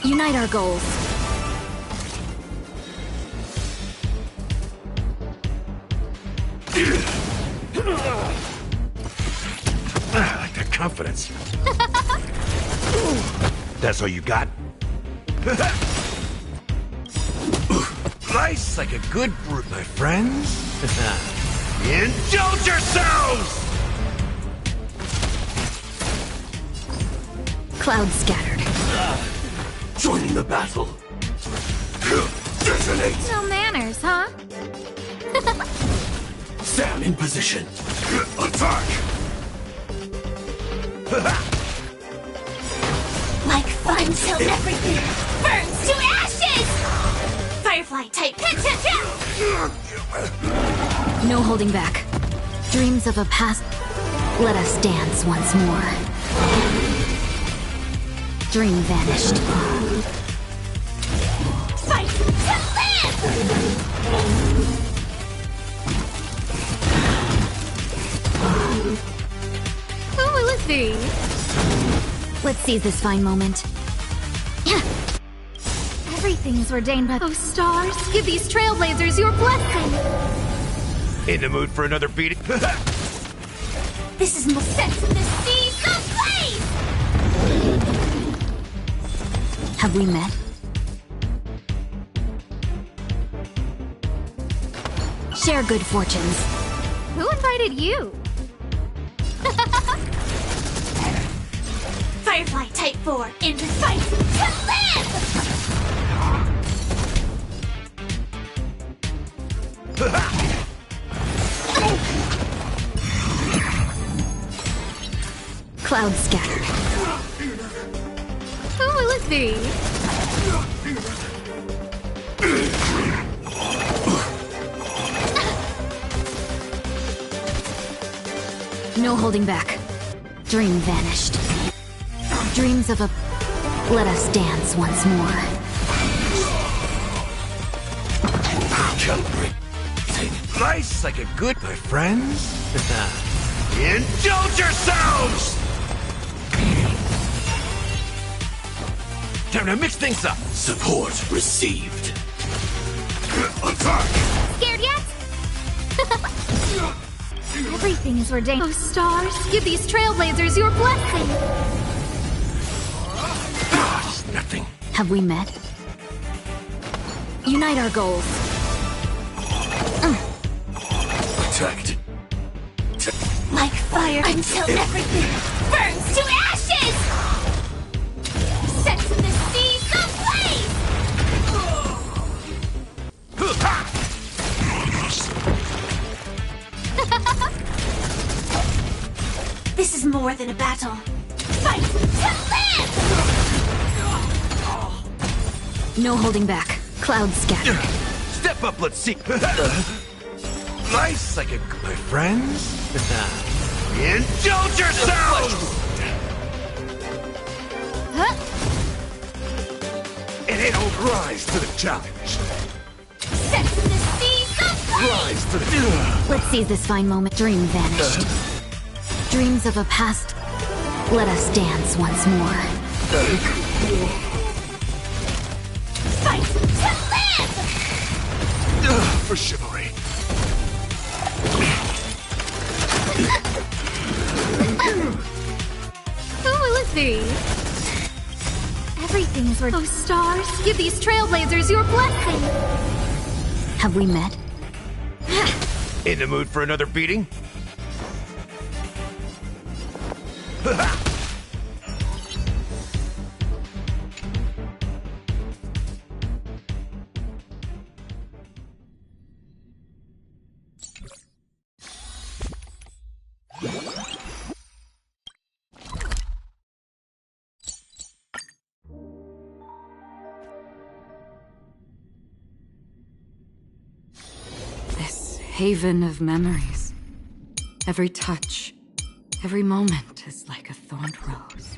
Unite our goals. I like that confidence. That's all you got? Nice, like a good brute, my friends. Indulge yourselves! Cloud scattered. Joining the battle. Detonate! No manners, huh? Sam in position. Attack! Like fun till everything burns to ashes! Firefly type hit. No holding back. Dreams of a past. Let us dance once more. Dream vanished. Fight to live! Who will it be? Let's seize this fine moment. Everything is ordained by those stars. Give these trailblazers your blessing. In the mood for another beating? This is more sense in the seas of blaze! Have we met? Share good fortunes. Who invited you? Firefly type 4 into fight to live! Cloud scattered. Who will it be? No holding back. Dream vanished. Dreams of a... Let us dance once more. Nice, like a good, my friends. Indulge yourselves! Time to mix things up. Support received. Attack! Scared yet? Everything is ordained. Oh, stars, give these trailblazers your blessing. Just nothing. Have we met? Unite our goals. Attacked. Like fire until everything burns to ashes! Sense in the seas of blaze! This is more than a battle. Fight to live! No holding back. Cloud scattered. Step up, let's see. Nice, like a my friends. Indulge yourselves! Huh? It ain't over. Rise to the challenge. Sense in the seas of blaze! Rise to the... Let's seize this fine moment. Dream vanished. Dreams of a past. Let us dance once more. Fight to live! For chivalry. Who will it be? Everything is ordained. Oh, stars, give these trailblazers your blessing. Have we met? In the mood for another beating? Haven of memories. Every touch, every moment is like a thorned rose.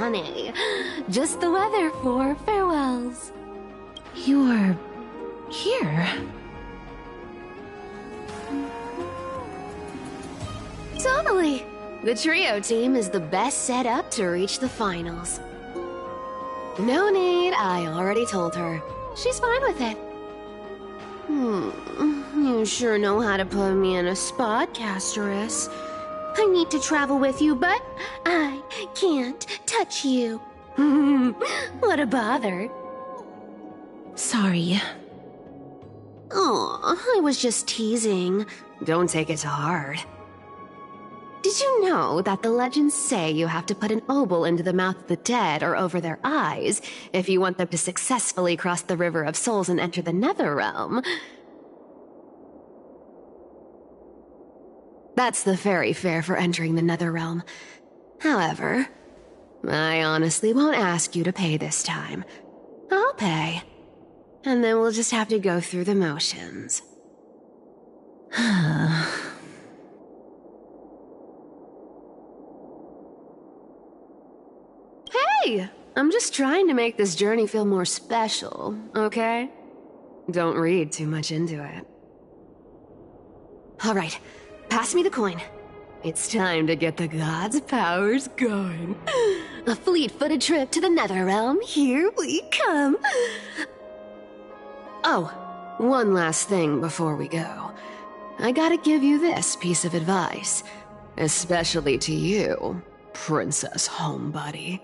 honey. Just the weather for farewells. You're here. Totally. The trio team is the best set up to reach the finals. No need, I already told her. She's fine with it. You sure know how to put me in a spot, Castorus. I need to travel with you, but I can't touch you. What a bother. Sorry. Aw, I was just teasing. Don't take it to heart. Did you know that the legends say you have to put an obol into the mouth of the dead or over their eyes if you want them to successfully cross the River of Souls and enter the Netherrealm? That's the fairy fare for entering the Netherrealm. However, I honestly won't ask you to pay this time. I'll pay. And then we'll just have to go through the motions. Hey! I'm just trying to make this journey feel more special, okay? Don't read too much into it. Alright, pass me the coin. It's time to get the gods' powers going. A fleet-footed trip to the Netherrealm, here we come! Oh, one last thing before we go. I gotta give you this piece of advice. Especially to you, Princess Homebody.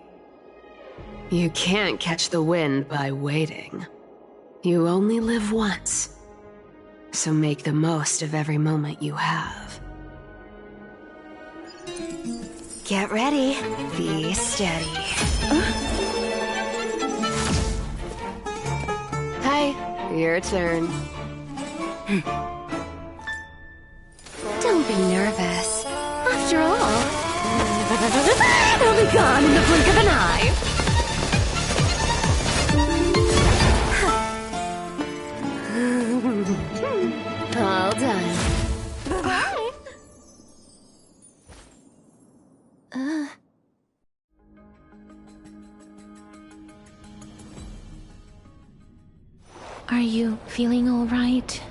You can't catch the wind by waiting. You only live once. So make the most of every moment you have. Get ready. Be steady. Hi, your turn. Don't be nervous. After all, it'll be gone in the blink of an eye. All done. Bye-bye. Are you feeling all right?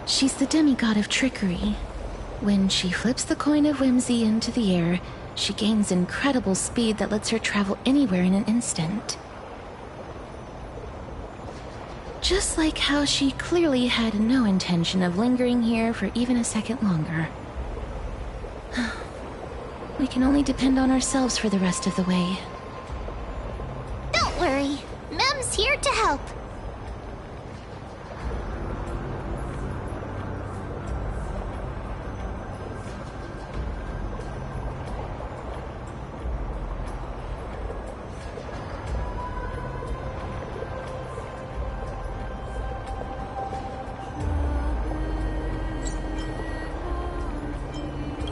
She's the demigod of trickery. When she flips the coin of whimsy into the air, she gains incredible speed that lets her travel anywhere in an instant. Just like how she clearly had no intention of lingering here for even a second longer. We can only depend on ourselves for the rest of the way. Don't worry. Mem's here to help.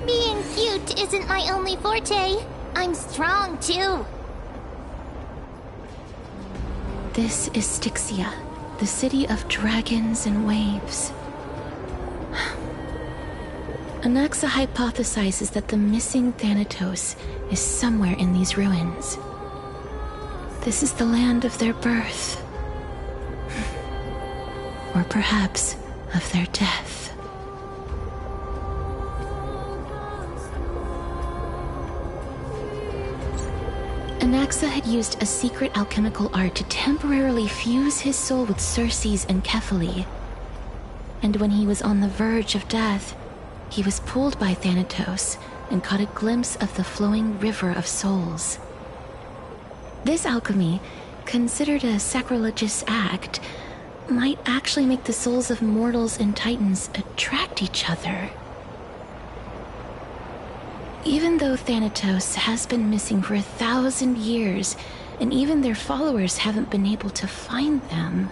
Being cute isn't my only forte. I'm strong, too. This is Styxia, the city of dragons and waves. Anaxa hypothesizes that the missing Thanatos is somewhere in these ruins. This is the land of their birth. Or perhaps of their death. Anaxa had used a secret alchemical art to temporarily fuse his soul with Circe's and Kephae. And when he was on the verge of death, he was pulled by Thanatos and caught a glimpse of the flowing river of souls. This alchemy, considered a sacrilegious act, might actually make the souls of mortals and titans attract each other. Even though Thanatos has been missing for 1,000 years, and even their followers haven't been able to find them,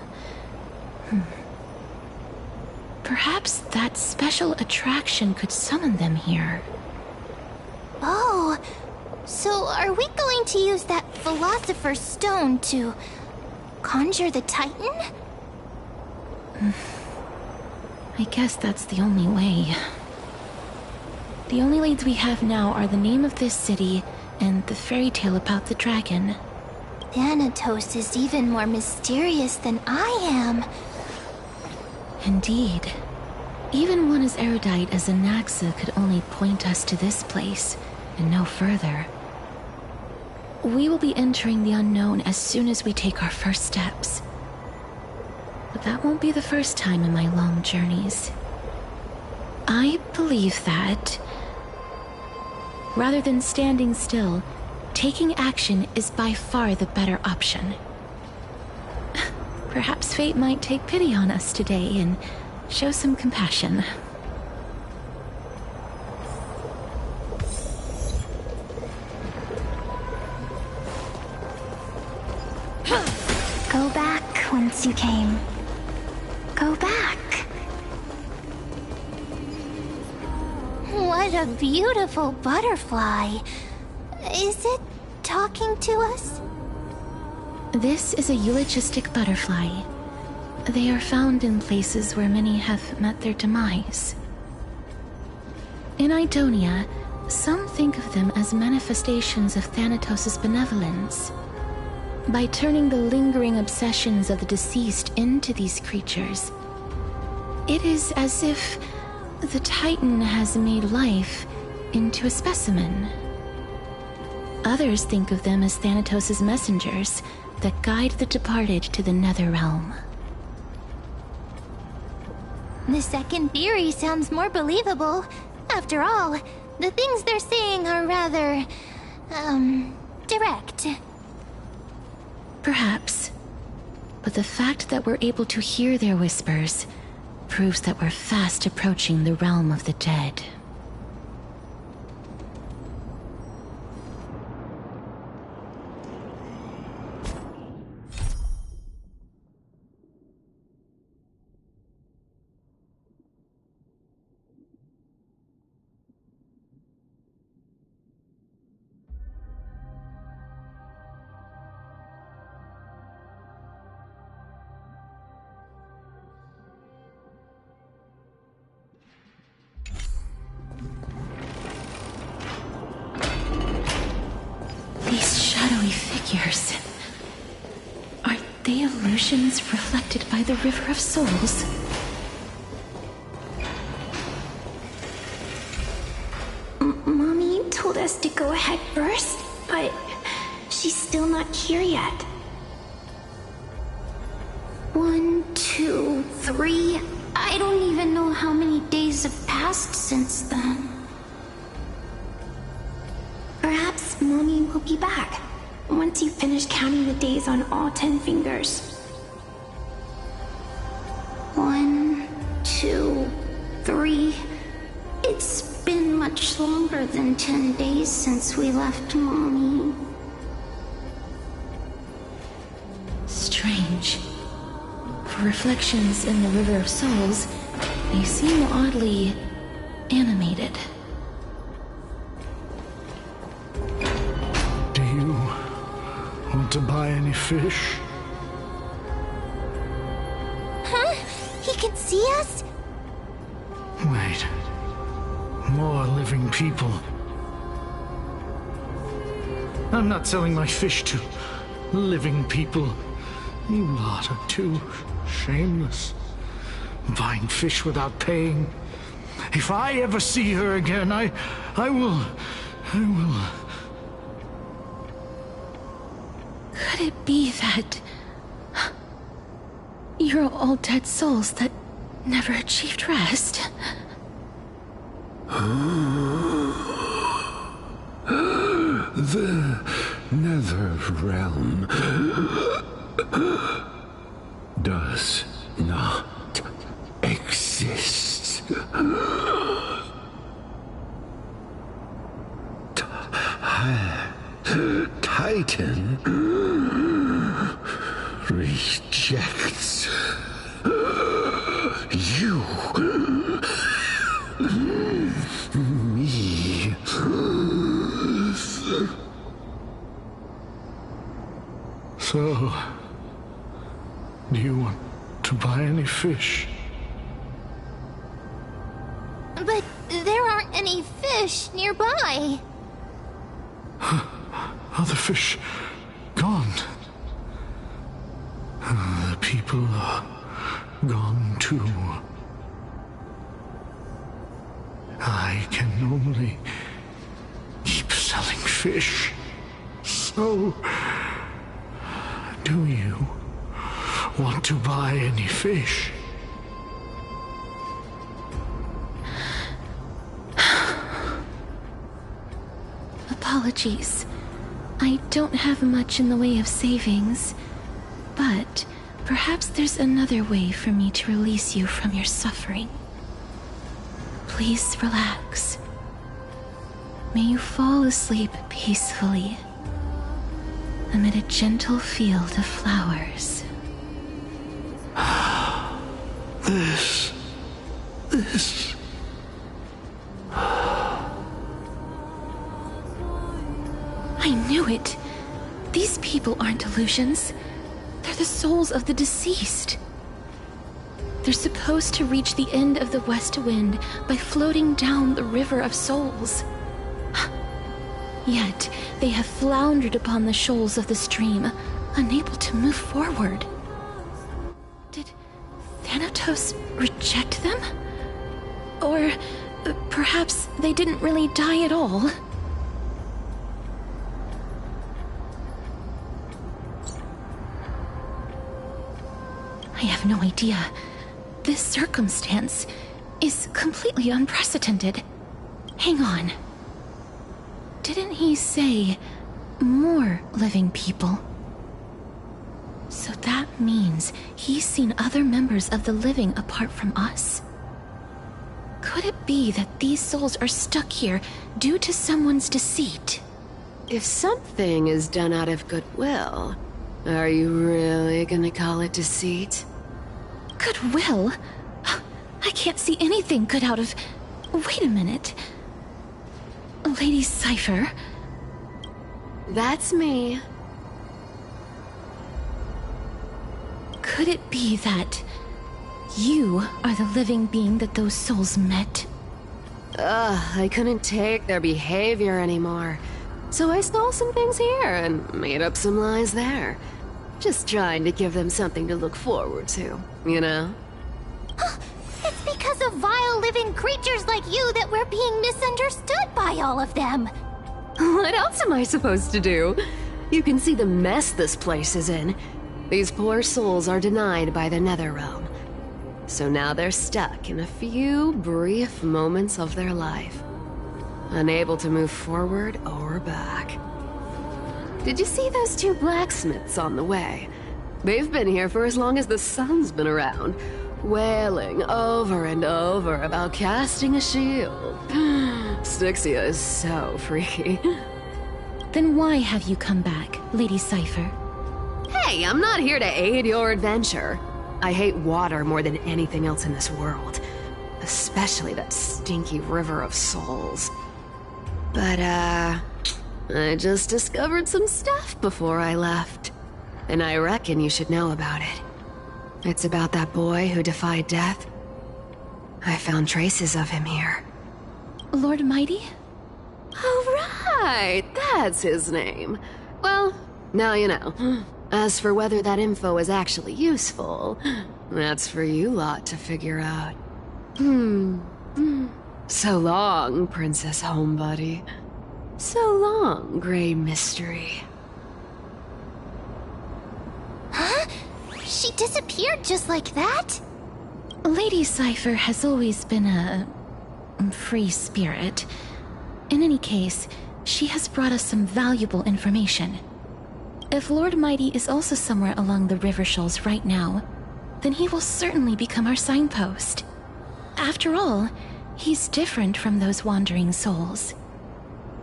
perhaps that special attraction could summon them here. Oh, so are we going to use that Philosopher's Stone to conjure the Titan? I guess that's the only way. The only leads we have now are the name of this city and the fairy tale about the dragon. Thanatos is even more mysterious than I am. Indeed. Even one as erudite as Anaxa could only point us to this place, and no further. We will be entering the unknown as soon as we take our first steps. But that won't be the first time in my long journeys. I believe that, rather than standing still, taking action is by far the better option. Perhaps fate might take pity on us today and show some compassion. Go back whence you came. Go back. What a beautiful butterfly. Is it talking to us? This is a eulogistic butterfly. They are found in places where many have met their demise. In Idonia, some think of them as manifestations of Thanatos' benevolence. By turning the lingering obsessions of the deceased into these creatures, it is as if the Titan has made life into a specimen. Others think of them as Thanatos' messengers that guide the departed to the nether realm. The second theory sounds more believable. After all, the things they're saying are rather, direct. Perhaps. But the fact that we're able to hear their whispers proves that we're fast approaching the realm of the dead. These shadowy figures. Are they illusions reflected by the River of Souls? Mommy told us to go ahead first, but she's still not here yet. 1, 2, 3. I don't even know how many days have passed since then. Perhaps Mommy will be back once you finish counting the days on all 10 fingers. 1, 2, 3. It's been much longer than 10 days since we left Mommy. Strange. For reflections in the River of Souls, they seem oddly animated. Do you want to buy any fish? Huh? He can see us? Wait. More living people. I'm not selling my fish to living people. You lot are too shameless. Buying fish without paying. If I ever see her again, I will... Could it be that you're all dead souls that never achieved rest? The nether realm does not exist. Titan rejects you. Me. So, do you want to to buy any fish. But there aren't any fish nearby. Other fish gone. The people are gone too. I can only keep selling fish. So, do you want to buy any fish? Apologies. I don't have much in the way of savings, but perhaps there's another way for me to release you from your suffering. Please relax. May you fall asleep peacefully amid a gentle field of flowers. This. I knew it. These people aren't illusions. They're the souls of the deceased. They're supposed to reach the end of the west wind by floating down the river of souls. Yet, they have floundered upon the shoals of the stream, unable to move forward. Did Thanatos reject them? Or perhaps they didn't really die at all? I have no idea. This circumstance is completely unprecedented. Hang on. Didn't he say more living people? So that means he's seen other members of the living apart from us? Could it be that these souls are stuck here due to someone's deceit? If something is done out of goodwill, are you really gonna call it deceit? Goodwill? I can't see anything good out of... Wait a minute. Lady Cypher? That's me. Could it be that you are the living being that those souls met? I couldn't take their behavior anymore. So I stole some things here and made up some lies there. Just trying to give them something to look forward to, you know? It's because of vile living creatures like you that we're being misunderstood by all of them. What else am I supposed to do? You can see the mess this place is in. These poor souls are denied by the Netherrealm. So now they're stuck in a few brief moments of their life. Unable to move forward or back. Did you see those two blacksmiths on the way? They've been here for as long as the sun's been around, wailing over and over about casting a shield. Styxia is so freaky. Then why have you come back, Lady Cypher? Hey, I'm not here to aid your adventure. I hate water more than anything else in this world. Especially that stinky river of souls. But, I just discovered some stuff before I left. And I reckon you should know about it. It's about that boy who defied death. I found traces of him here. Lord Mighty? Oh, right! That's his name. Well, now you know. As for whether that info is actually useful, that's for you lot to figure out. So long, Princess Homebody. So long, Grey Mystery. Huh? She disappeared just like that? Lady Cypher has always been a... free spirit. In any case, she has brought us some valuable information. If Lord Mighty is also somewhere along the river shoals right now, then he will certainly become our signpost. After all, he's different from those wandering souls.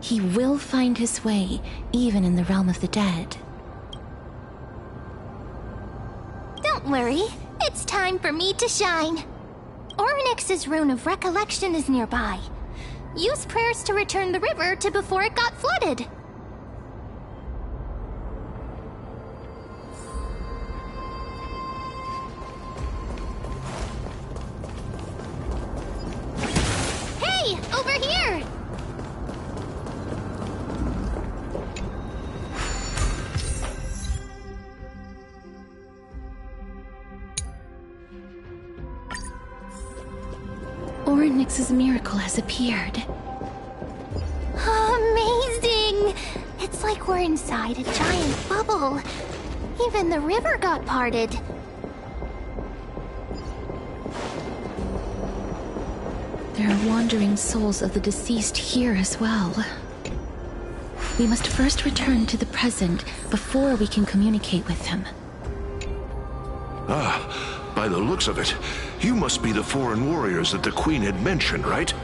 He will find his way, even in the realm of the dead. Don't worry, it's time for me to shine. Ornyx's rune of recollection is nearby. Use prayers to return the river to before it got flooded. Ornyx's miracle has appeared. Amazing! It's like we're inside a giant bubble. Even the river got parted. There are wandering souls of the deceased here as well. We must first return to the present before we can communicate with them. Ah, by the looks of it, you must be the foreign warriors that the Queen had mentioned, right?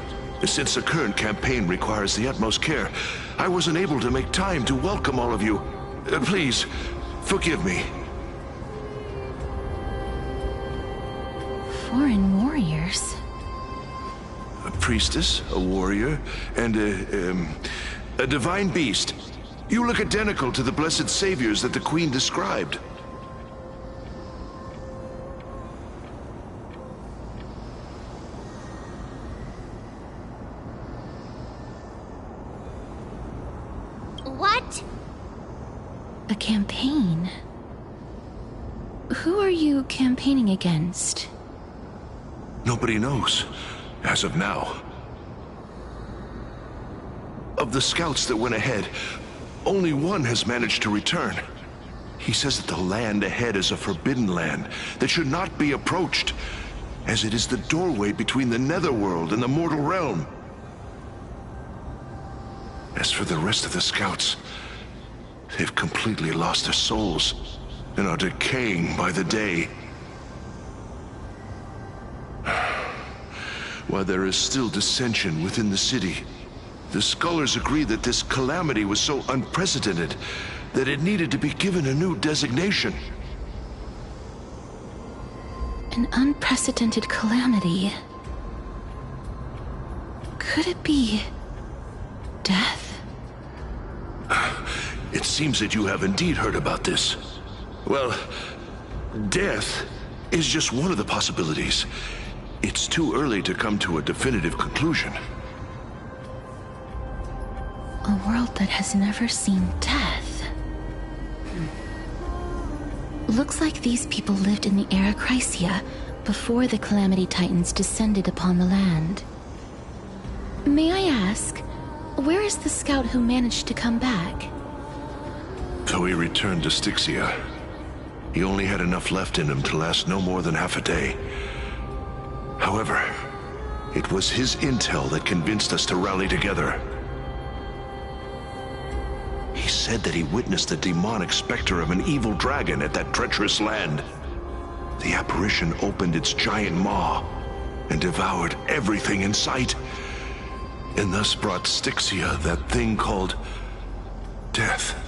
Since the current campaign requires the utmost care, I wasn't able to make time to welcome all of you. Please, forgive me. Foreign warriors? A priestess, a warrior, and a divine beast. You look identical to the blessed saviors that the Queen described. What? A campaign? Who are you campaigning against? Nobody knows, as of now. Of the scouts that went ahead, only one has managed to return. He says that the land ahead is a forbidden land that should not be approached, as it is the doorway between the netherworld and the mortal realm. As for the rest of the scouts, they've completely lost their souls and are decaying by the day. While there is still dissension within the city, the scholars agree that this calamity was so unprecedented that it needed to be given a new designation. An unprecedented calamity. Could it be death? It seems that you have indeed heard about this. Well, death is just one of the possibilities. It's too early to come to a definitive conclusion. A world that has never seen death. Looks like these people lived in the era Chrysia before the Calamity Titans descended upon the land. May I ask, where is the scout who managed to come back? Though he returned to Styxia, he only had enough left in him to last no more than half a day. However, it was his intel that convinced us to rally together. He said that he witnessed the demonic specter of an evil dragon at that treacherous land. The apparition opened its giant maw and devoured everything in sight, and thus brought Styxia that thing called death.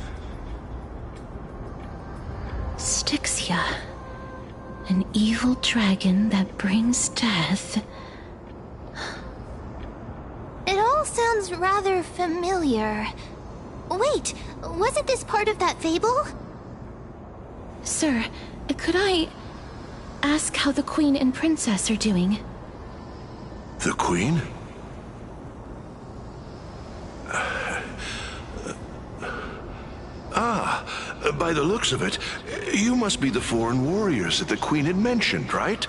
Styxia. An evil dragon that brings death. It all sounds rather familiar. Wait, wasn't this part of that fable? Sir, could I ask how the Queen and Princess are doing? The Queen? By the looks of it, you must be the foreign warriors that the Queen had mentioned, right?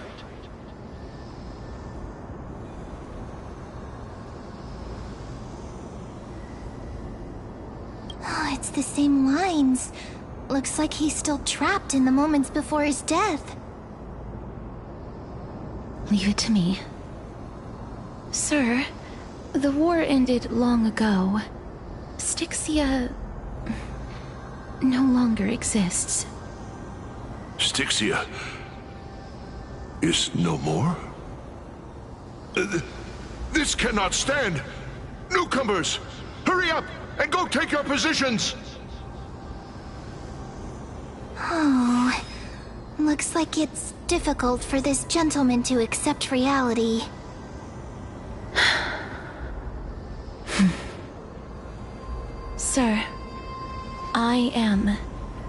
Oh, it's the same lines. Looks like he's still trapped in the moments before his death. Leave it to me. Sir, the war ended long ago. Styxia no longer exists. Styxia is no more? This cannot stand! Newcomers, hurry up and go take your positions! Oh, looks like it's difficult for this gentleman to accept reality. Sir, I am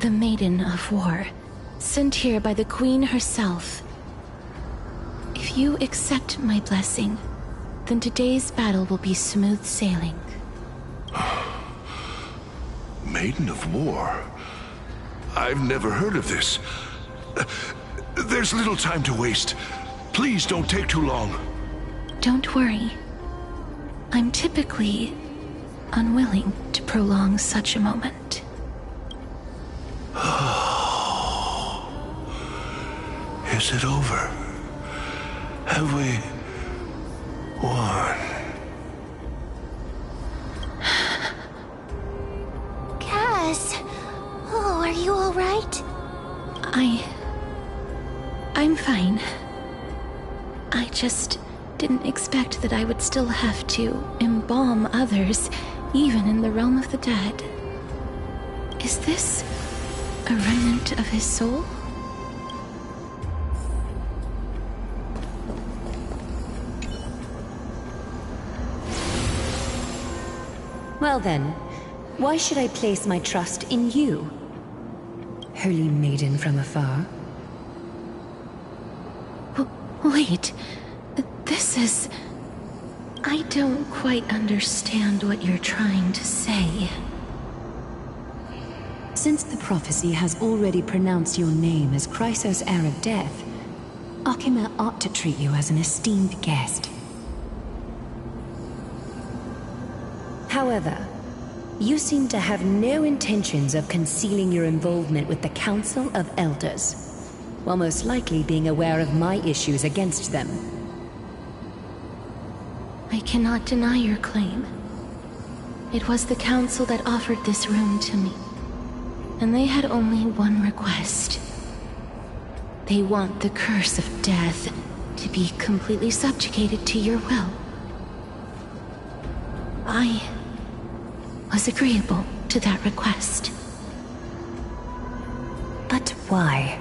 the Maiden of War, sent here by the Queen herself. If you accept my blessing, then today's battle will be smooth sailing. Maiden of War? I've never heard of this. There's little time to waste. Please don't take too long. Don't worry. I'm typically unwilling to prolong such a moment. Is it over? Have we won? Cass, oh, are you all right? I'm fine. I just didn't expect that I would still have to embalm others, even in the realm of the dead. Is this a remnant of his soul? Well then, why should I place my trust in you? Holy maiden from afar. Wait, this is... I don't quite understand what you're trying to say. Since the prophecy has already pronounced your name as Chrysos, heir of death, Akima ought to treat you as an esteemed guest. However, you seem to have no intentions of concealing your involvement with the Council of Elders, while most likely being aware of my issues against them. I cannot deny your claim. It was the Council that offered this room to me, and they had only one request. They want the curse of death to be completely subjugated to your will. I was agreeable to that request. But why?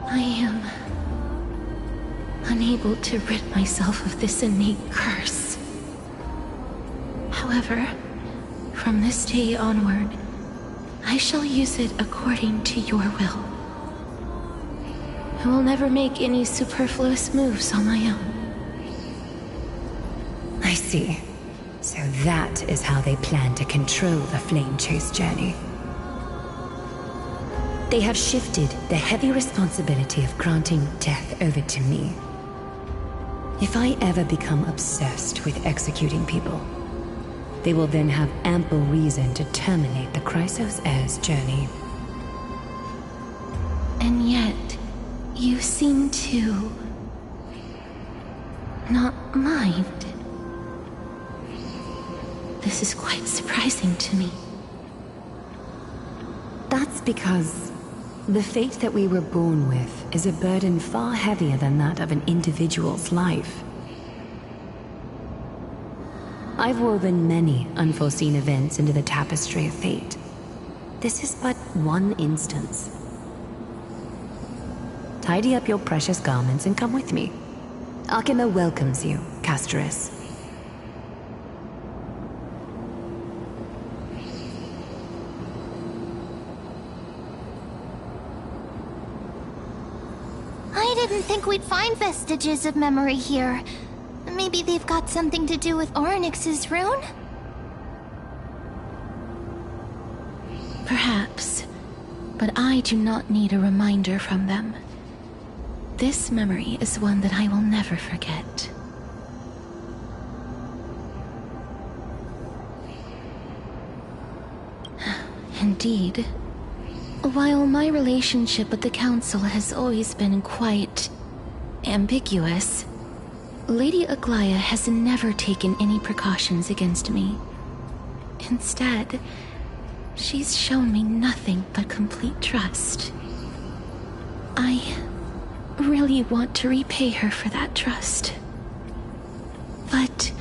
I am unable to rid myself of this innate curse. However, from this day onward, I shall use it according to your will. I will never make any superfluous moves on my own. I see. So that is how they plan to control the Flame Chase journey. They have shifted the heavy responsibility of granting death over to me. If I ever become obsessed with executing people, they will then have ample reason to terminate the Chrysos heir's journey. And yet, you seem to not mind. This is quite surprising to me. That's because the fate that we were born with is a burden far heavier than that of an individual's life. I've woven many unforeseen events into the tapestry of fate. This is but one instance. Tidy up your precious garments and come with me. Akima welcomes you, Castoris. I didn't think we'd find vestiges of memory here. Maybe they've got something to do with Orynyx's rune? Perhaps, but I do not need a reminder from them. This memory is one that I will never forget. Indeed. While my relationship with the Council has always been quite ambiguous, Lady Aglaya has never taken any precautions against me. Instead, she's shown me nothing but complete trust. I really want to repay her for that trust. But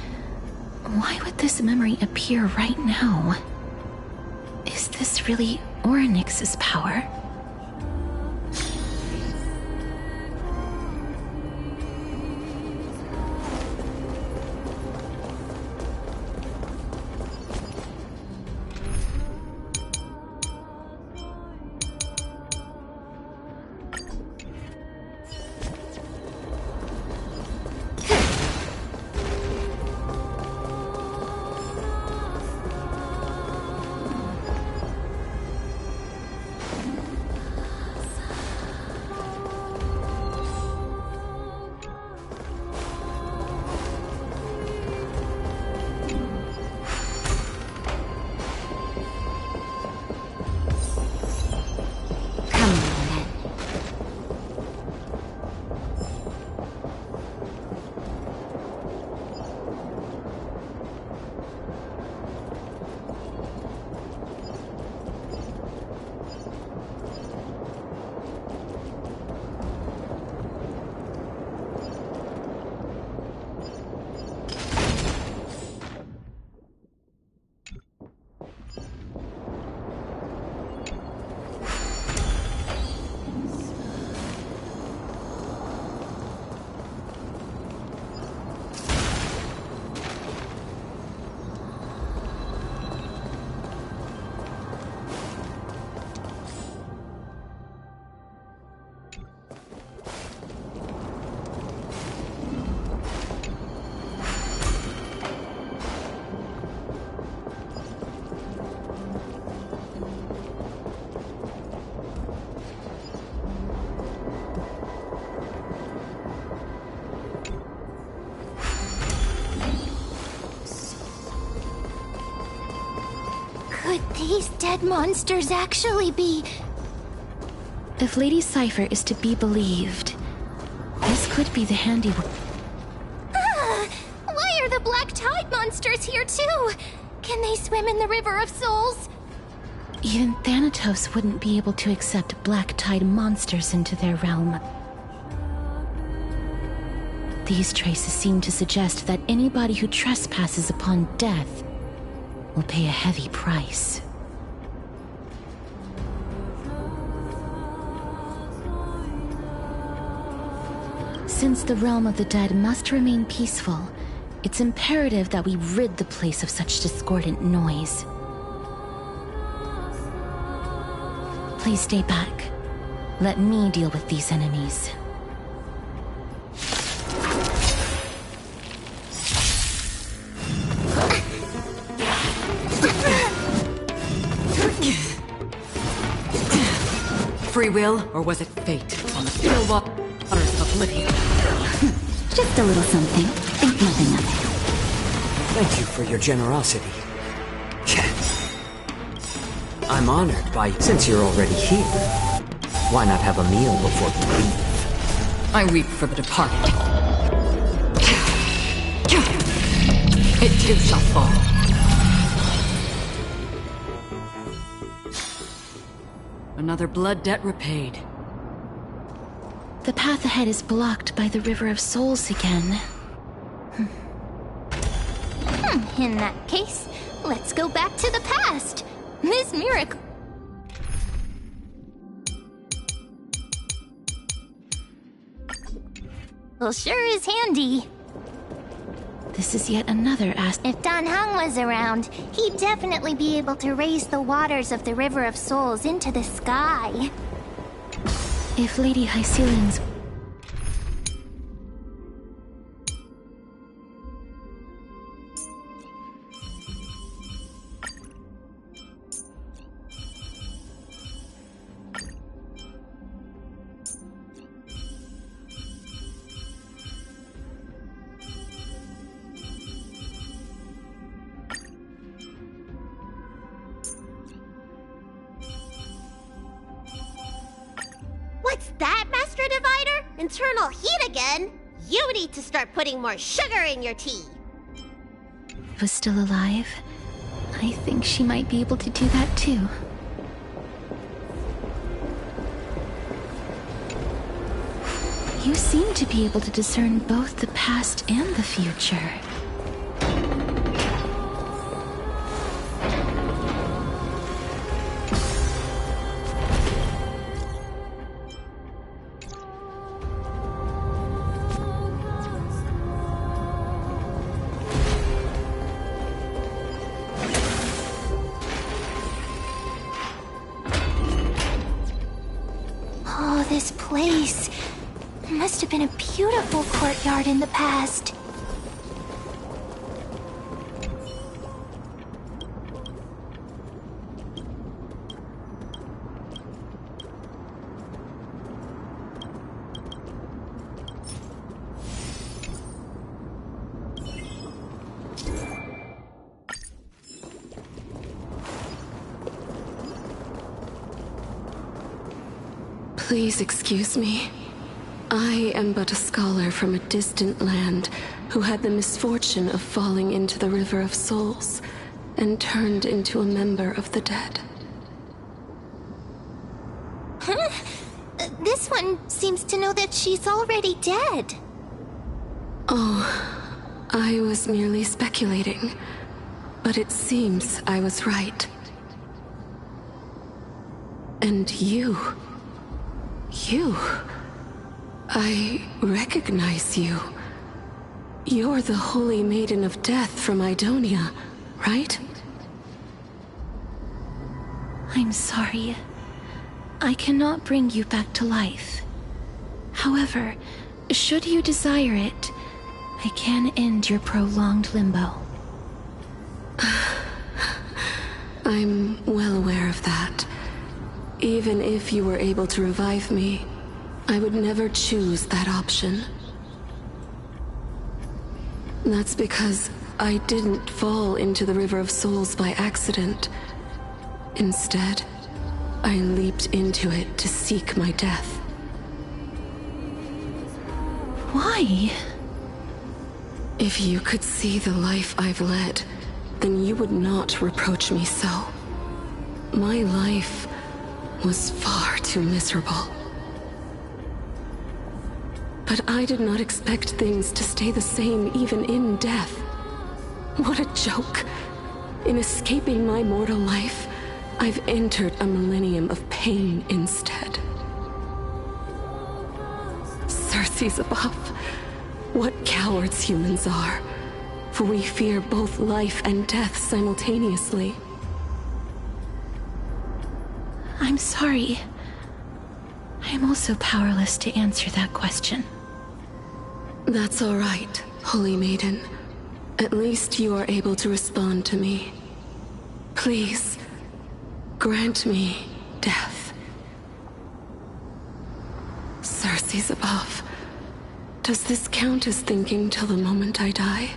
why would this memory appear right now? Is this really Orynyx's power? these dead monsters actually be... If Lady Cypher is to be believed, this could be the handiwork. Why are the Black Tide monsters here too? Can they swim in the River of Souls? Even Thanatos wouldn't be able to accept Black Tide monsters into their realm. These traces seem to suggest that anybody who trespasses upon death will pay a heavy price. Since the realm of the dead must remain peaceful, it's imperative that we rid the place of such discordant noise. Please stay back. Let me deal with these enemies. Free will, or was it fate on the still waters of oblivion? Just a little something. Think nothing of it. Thank you for your generosity. I'm honored by... Since you're already here, why not have a meal before you leave? I weep for the departed. It too shall fall. Another blood debt repaid. The path ahead is blocked by the River of Souls again. In that case, let's go back to the past. This miracle... well, sure is handy. This is yet another If Dan Heng was around, he'd definitely be able to raise the waters of the River of Souls into the sky. If Lady Hyceline's... What's that, Master Divider? Internal heat again? You need to start putting more sugar in your tea. was still alive, I think she might be able to do that too. You seem to be able to discern both the past and the future. Oh, this place. Must have been a beautiful courtyard in the past. Please excuse me. I am but a scholar from a distant land who had the misfortune of falling into the River of Souls and turned into a member of the dead. Huh? This one seems to know that she's already dead. Oh, I was merely speculating, but it seems I was right. And you... I recognize you. You're the Holy Maiden of Death from Idonia, right? I'm sorry. I cannot bring you back to life. However, should you desire it, I can end your prolonged limbo. I'm well aware of that. Even if you were able to revive me, I would never choose that option. That's because I didn't fall into the River of Souls by accident. Instead, I leaped into it to seek my death. Why? If you could see the life I've led, then you would not reproach me so. My life was far too miserable. But I did not expect things to stay the same even in death. What a joke! In escaping my mortal life, I've entered a millennium of pain instead. Circe's above. What cowards humans are. For we fear both life and death simultaneously. I'm sorry. I'm also powerless to answer that question. That's all right, Holy Maiden. At least you are able to respond to me. Please, grant me death. Circe's above. Does this count as thinking till the moment I die?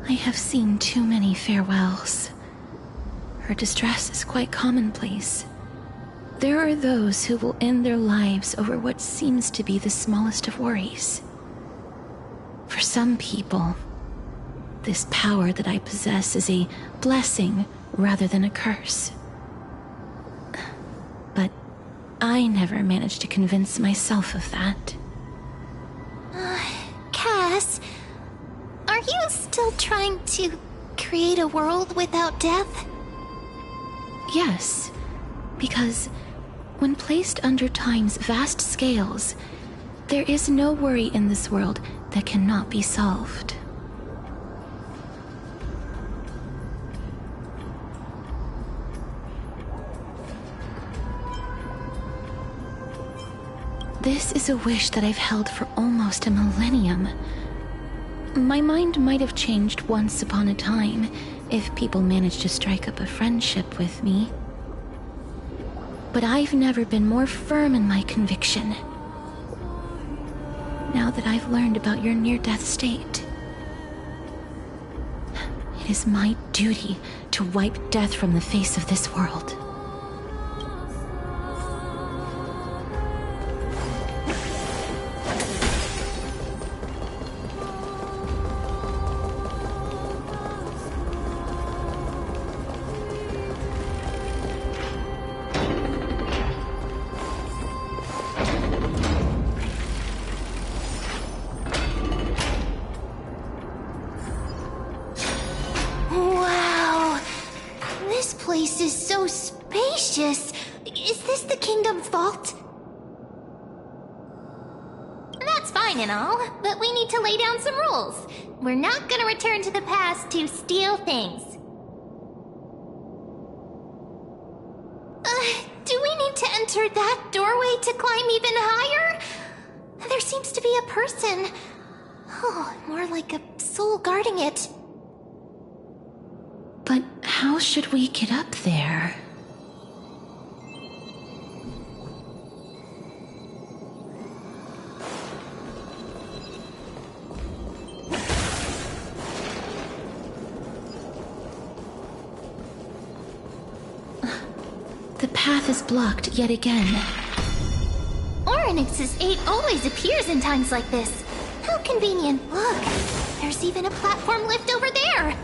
I have seen too many farewells. Her distress is quite commonplace. There are those who will end their lives over what seems to be the smallest of worries. For some people, this power that I possess is a blessing rather than a curse. But I never managed to convince myself of that. Cass, are you still trying to create a world without death? Yes, because when placed under time's vast scales, there is no worry in this world that cannot be solved. This is a wish that I've held for almost a millennium. My mind might have changed once upon a time if people managed to strike up a friendship with me. But I've never been more firm in my conviction. Now that I've learned about your near-death state, it is my duty to wipe death from the face of this world. Wow! This place is so spacious. Is this the kingdom's vault? That's fine and all, but we need to lay down some rules. We're not gonna return to the past to steal things. Do we need to enter that doorway to climb even higher? There seems to be a person. Oh, more like a soul guarding it. But how should we get up there? The path is blocked yet again. Orynyx's 8 always appears in times like this. How convenient. Look, there's even a platform lift over there.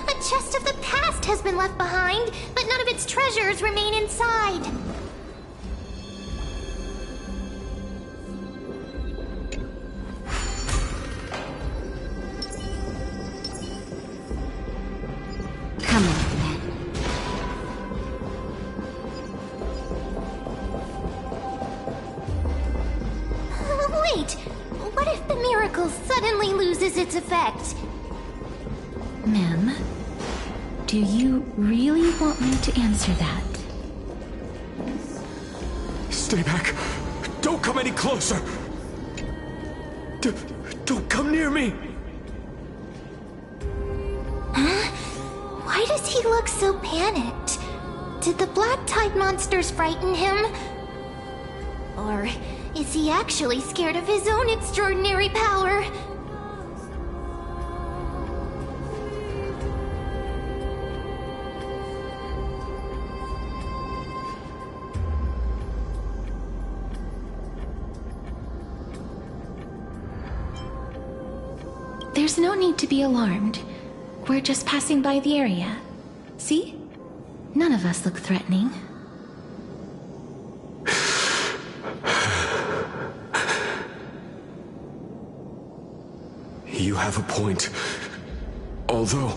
A chest of the past has been left behind, but none of its treasures remain inside. Come on, then. Wait, what if the miracles suddenly suddenly loses its effect. Ma'am, do you really want me to answer that? Stay back! Don't come any closer! Don't come near me! Huh? Why does he look so panicked? Did the black tide monsters frighten him? Or is he actually scared of his own extraordinary power? There's no need to be alarmed. We're just passing by the area. See? None of us look threatening. You have a point. Although...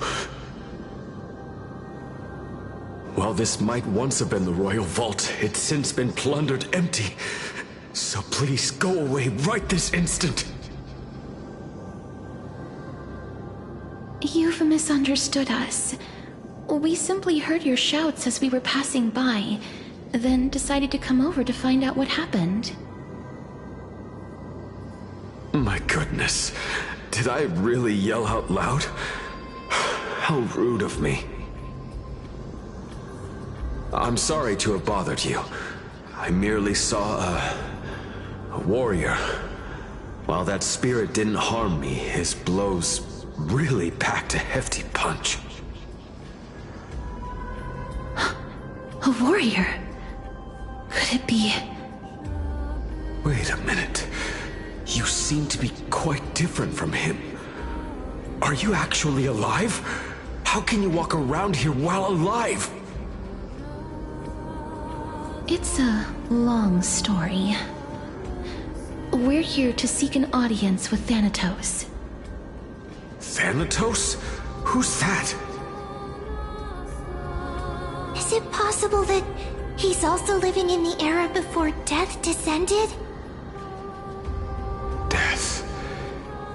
while this might once have been the royal vault, it's since been plundered empty. So please, go away right this instant. You've misunderstood us. We simply heard your shouts as we were passing by, then decided to come over to find out what happened. My goodness. Did I really yell out loud? How rude of me. I'm sorry to have bothered you. I merely saw a warrior. While that spirit didn't harm me, his blows really packed a hefty punch. A warrior? Could it be... Wait a minute. You seem to be quite different from him. Are you actually alive? How can you walk around here while alive? It's a long story. We're here to seek an audience with Thanatos. Thanatos? Who's that? Is it possible that he's also living in the era before death descended? Death?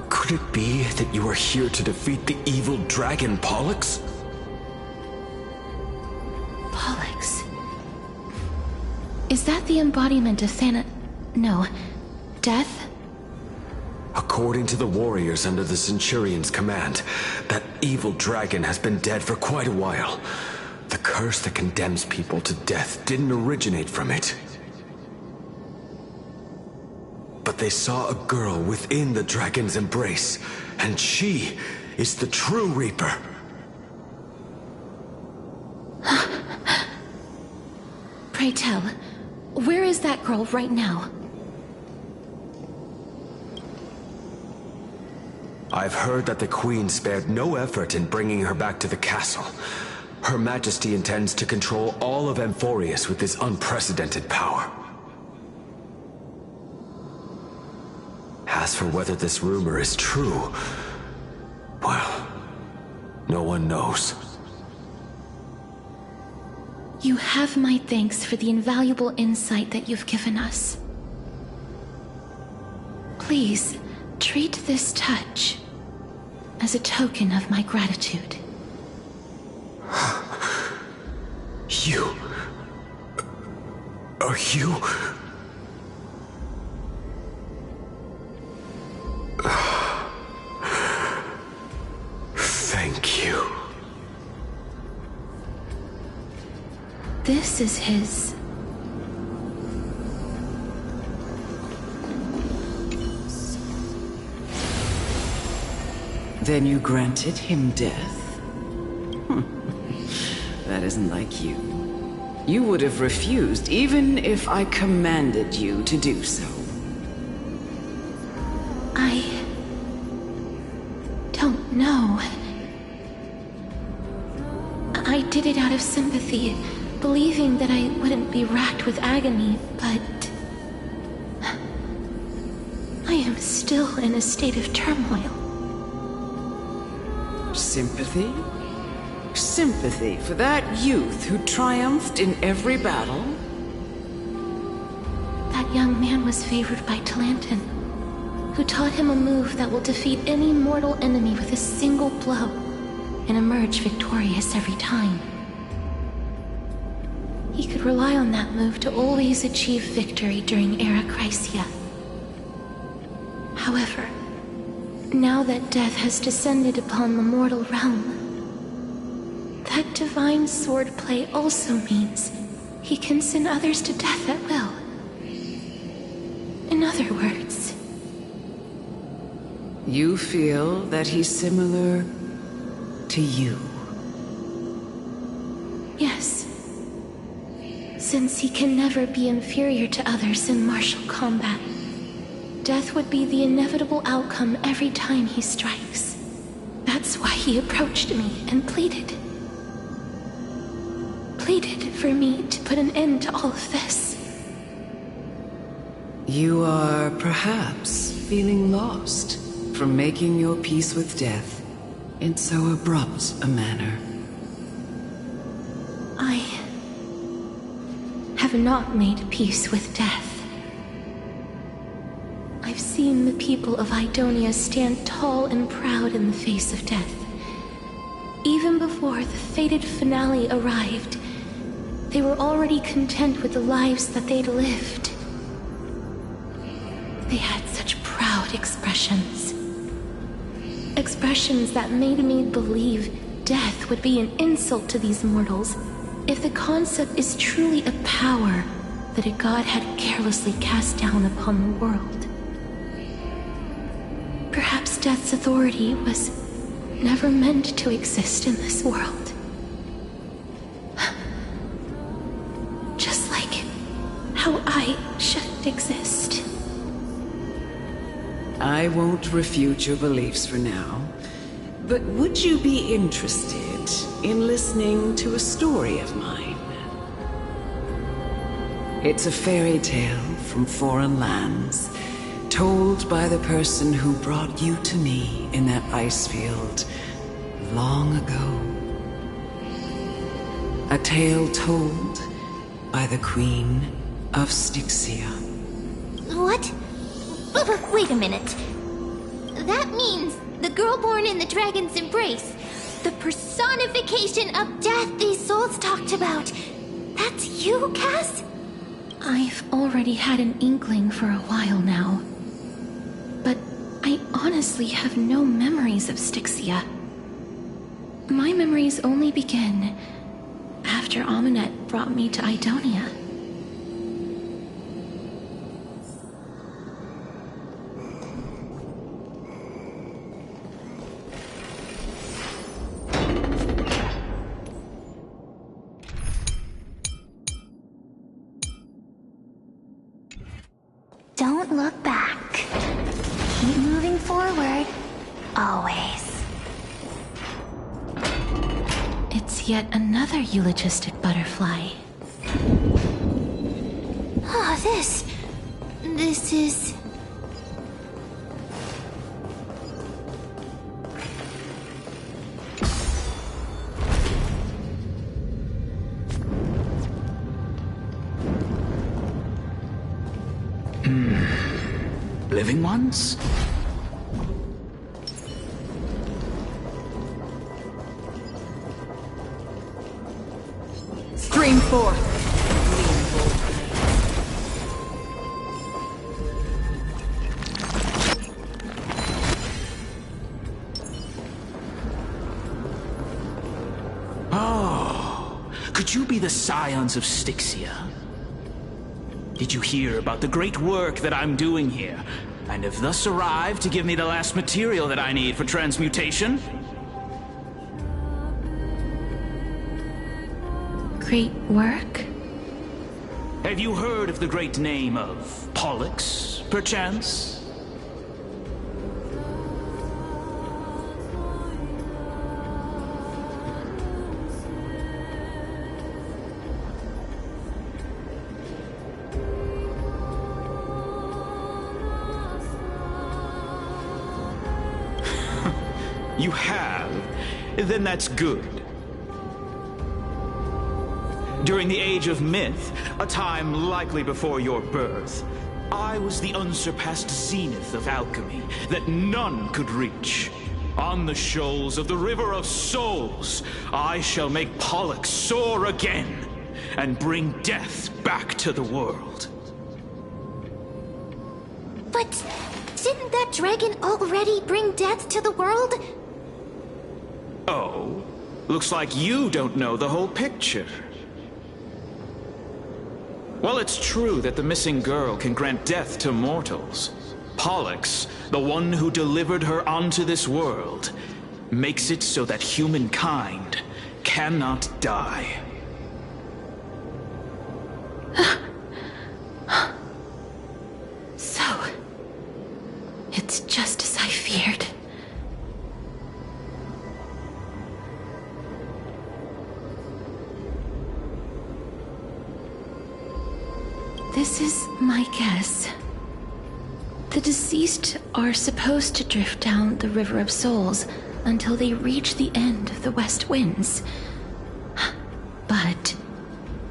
Could it be that you are here to defeat the evil dragon Pollux? Pollux? Is that the embodiment of No. Death? According to the warriors under the Centurion's command, that evil dragon has been dead for quite a while. The curse that condemns people to death didn't originate from it. But they saw a girl within the dragon's embrace, and she is the true Reaper. Pray tell, where is that girl right now? I've heard that the Queen spared no effort in bringing her back to the castle. Her Majesty intends to control all of Amphorius with this unprecedented power. As for whether this rumor is true, well, no one knows. You have my thanks for the invaluable insight that you've given us. Please, treat this touch as a token of my gratitude. You... are you... Thank you. This is his... Then you granted him death? That isn't like you. You would have refused even if I commanded you to do so. I... don't know. I did it out of sympathy, believing that I wouldn't be racked with agony, but... I am still in a state of turmoil. Sympathy? Sympathy for that youth who triumphed in every battle? That young man was favored by Talantin. who taught him a move that will defeat any mortal enemy with a single blow and emerge victorious every time. He could rely on that move to always achieve victory during Era Chrysia. However, now that death has descended upon the mortal realm, that divine swordplay also means he can send others to death at will. In other words... You feel that he's similar to you? Yes. Since he can never be inferior to others in martial combat, death would be the inevitable outcome every time he strikes. That's why he approached me and pleaded. Pleaded for me to put an end to all of this. You are perhaps feeling lost from making your peace with death in so abrupt a manner. I have not made peace with death. I've seen the people of Idonia stand tall and proud in the face of death. Even before the fated finale arrived, they were already content with the lives that they'd lived. They had such proud expressions. Expressions that made me believe death would be an insult to these mortals if the concept is truly a power that a god had carelessly cast down upon the world. Perhaps death's authority was never meant to exist in this world. Just like how I shouldn't exist. I won't refute your beliefs for now, but would you be interested in listening to a story of mine? It's a fairy tale from foreign lands, told by the person who brought you to me in that ice field long ago. A tale told by the Queen of Styxia. What? Wait a minute. That means the girl born in the dragon's embrace, the personification of death these souls talked about. That's you, Cass? I've already had an inkling for a while now. But I honestly have no memories of Styxia. My memories only begin after Amunet brought me to Idonia. Don't look back. Keep moving forward. Always. It's yet another eulogistic butterfly. Oh, this is... Living ones? Stream forth! Oh, could you be the scions of Styxia? Did you hear about the great work that I'm doing here, and have thus arrived to give me the last material that I need for transmutation? Great work? Have you heard of the great name of Pollux, perchance? You have? Then that's good. During the Age of Myth, a time likely before your birth, I was the unsurpassed zenith of alchemy that none could reach. On the shoals of the River of Souls, I shall make Pollux soar again and bring death back to the world. But didn't that dragon already bring death to the world? Oh, looks like you don't know the whole picture. Well, it's true that the missing girl can grant death to mortals. Pollux, the one who delivered her onto this world, makes it so that humankind cannot die. So, it's just as I feared. This is my guess. The deceased are supposed to drift down the River of Souls until they reach the end of the West Winds. But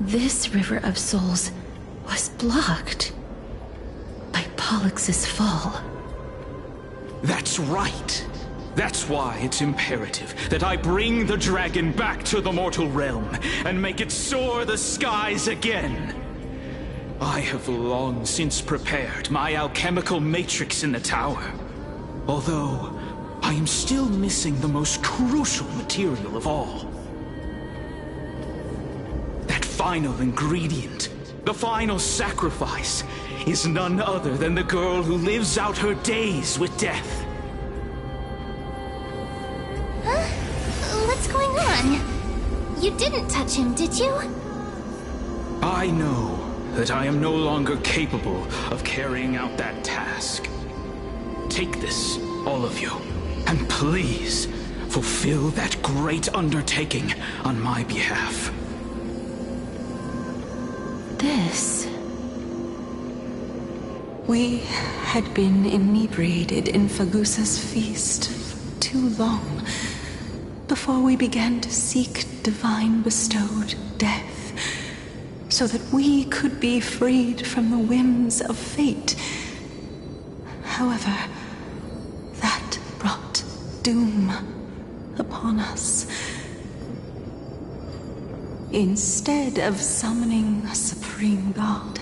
this River of Souls was blocked by Pollux's fall. That's right. That's why it's imperative that I bring the dragon back to the mortal realm and make it soar the skies again. I have long since prepared my alchemical matrix in the tower, although I am still missing the most crucial material of all. That final ingredient, the final sacrifice, is none other than the girl who lives out her days with death. Huh? What's going on? You didn't touch him, did you? I know that I am no longer capable of carrying out that task. Take this, all of you, and please fulfill that great undertaking on my behalf. This... We had been inebriated in Fagusa's feast for too long before we began to seek divine bestowed death, so that we could be freed from the whims of fate. However, that brought doom upon us. Instead of summoning a supreme god,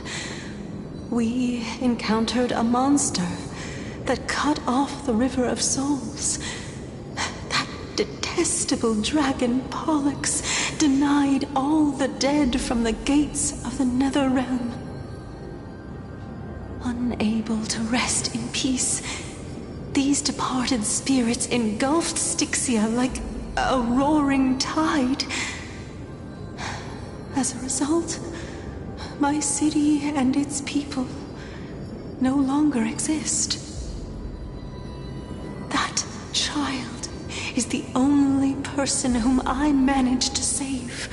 we encountered a monster that cut off the River of Souls. That detestable dragon Pollux denied all the dead from the gates of the Nether Realm. Unable to rest in peace, these departed spirits engulfed Styxia like a roaring tide. As a result, my city and its people no longer exist. That child is the only person whom I managed to save.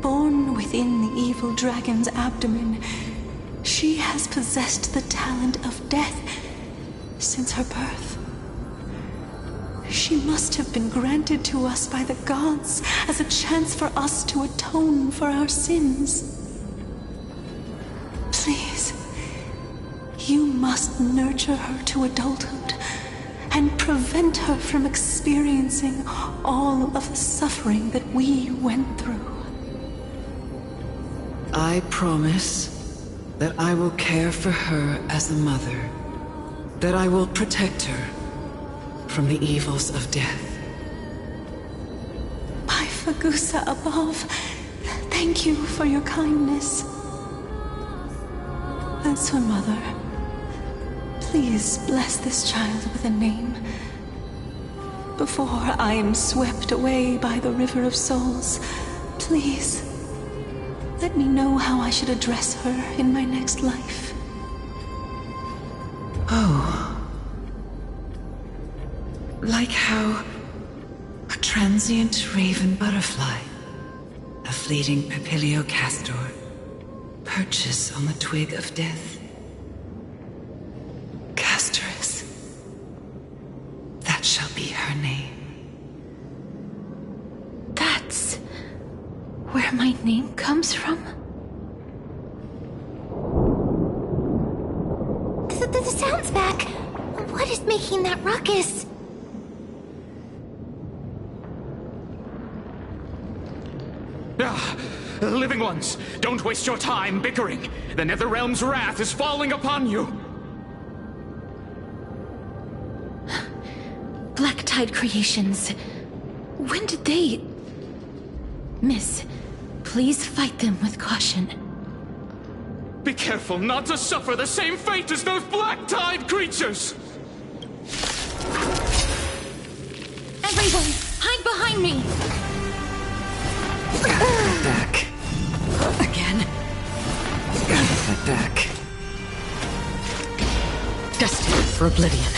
Born within the evil dragon's abdomen, she has possessed the talent of death since her birth. She must have been granted to us by the gods as a chance for us to atone for our sins. Please, you must nurture her to adulthood and prevent her from experiencing all of the suffering that we went through. I promise that I will care for her as a mother, that I will protect her from the evils of death. By Fagusa above, thank you for your kindness. Answer, Mother. Please bless this child with a name before I am swept away by the River of Souls. Please, let me know how I should address her in my next life. Oh. Like how a transient raven butterfly, a fleeting papilio castor, perches on the twig of death. Castorus. That shall be her name. That's where my name comes from? is making that ruckus? Living ones, don't waste your time bickering. The Netherrealm's wrath is falling upon you. Black Tide creations. When did they... Miss, please fight them with caution. Be careful not to suffer the same fate as those Black Tide creatures! Everyone, hide behind me! Back. Again? Head back. Destined for oblivion.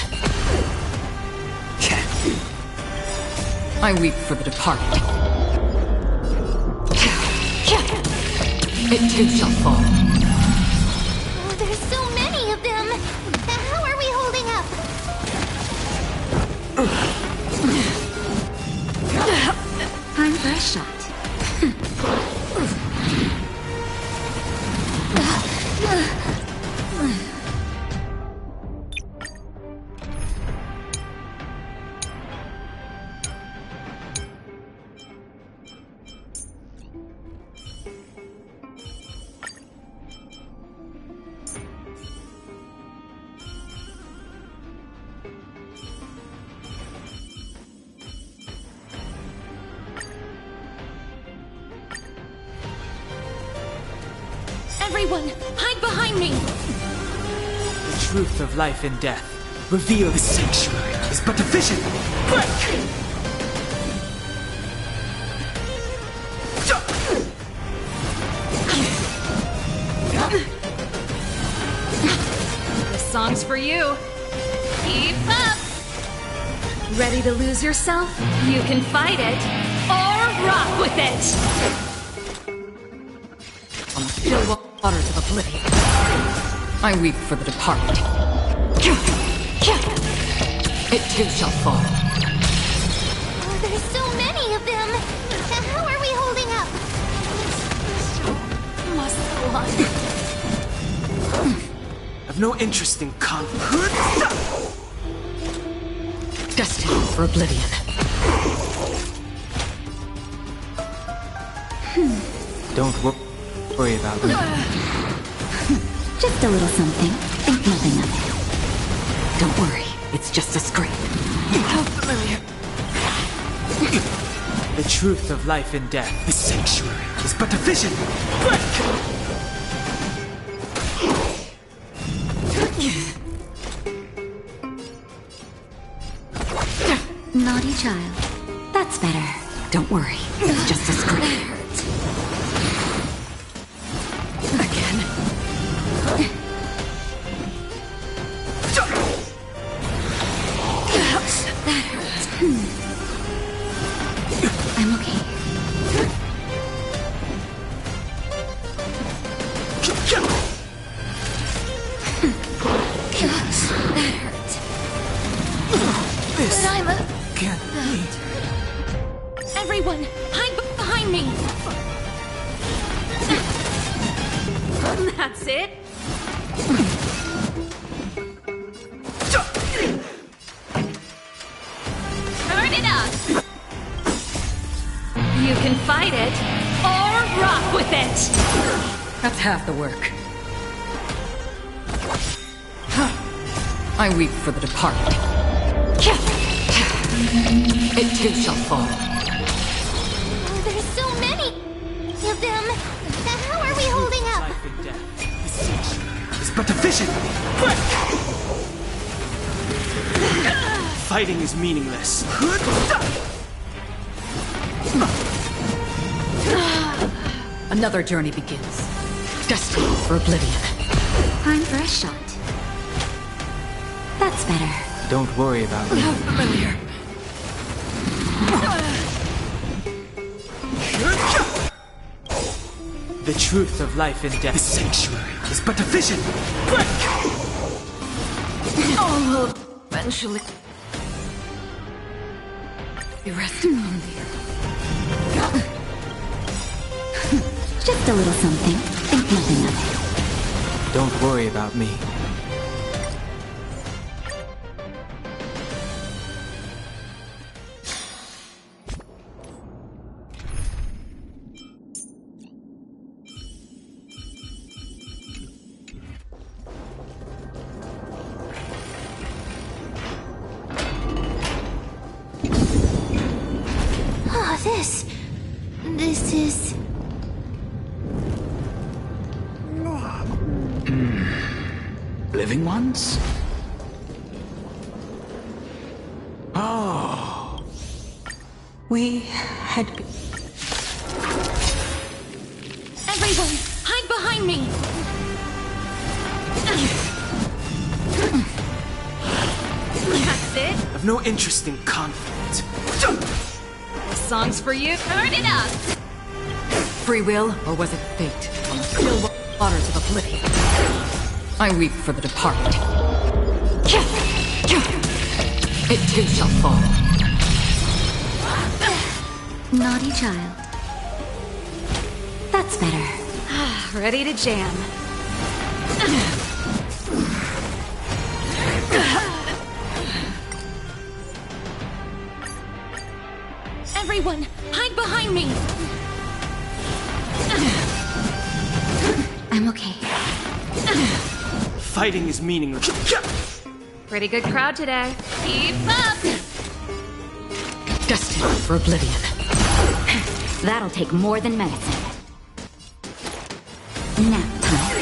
I weep for the departed. It too shall fall. Oh, there's so many of them! How are we holding up? Time for a shot. Everyone, hide behind me! The truth of life and death. Reveal the sanctuary is but a vision. Break! This song's for you. Keep up! Ready to lose yourself? You can fight it, or rock with it! On the still waters of oblivion, I weep for the departed. It too shall fall. Oh, there's so many of them! How are we holding up? Must go on. I've no interest in conflict. Destined for oblivion. Don't worry about me. Just a little something. Think nothing of it. Don't worry, it's just a scrape. How familiar. The truth of life and death. The sanctuary is but a vision. Break! Naughty child. That's better. Don't worry, it's just a scrape. Again. That hurts. I'm okay. That hurts. This But I'm a... can't be. Everyone, hide behind me! That's it. Turn it up! You can fight it, or rock with it! That's half the work. I weep for the departed. It too shall fall. Oh, there's so many of them! How are we holding up? Life and death. The sanctuary is but a vision. Break! Fighting is meaningless. Another journey begins. Destined for oblivion. Time for a shot. That's better. Don't worry about me. How familiar. The truth of life and death. The sanctuary is but a vision. Break! All will eventually be resting on the earth. Just a little something. Think nothing of it. Don't worry about me. living ones? Oh. We had been... Everyone, hide behind me! That's it? I've no interest in conflict. This song's for you. Turn it up! Free will, or was it fate? On the still waters of oblivion. I weep for the departed. It too shall fall. Naughty child. That's better. Ready to jam. Everyone, hide behind me! I'm okay. Fighting is meaningless. Pretty good crowd today. Keep up! Destined for oblivion. That'll take more than medicine. Nap time.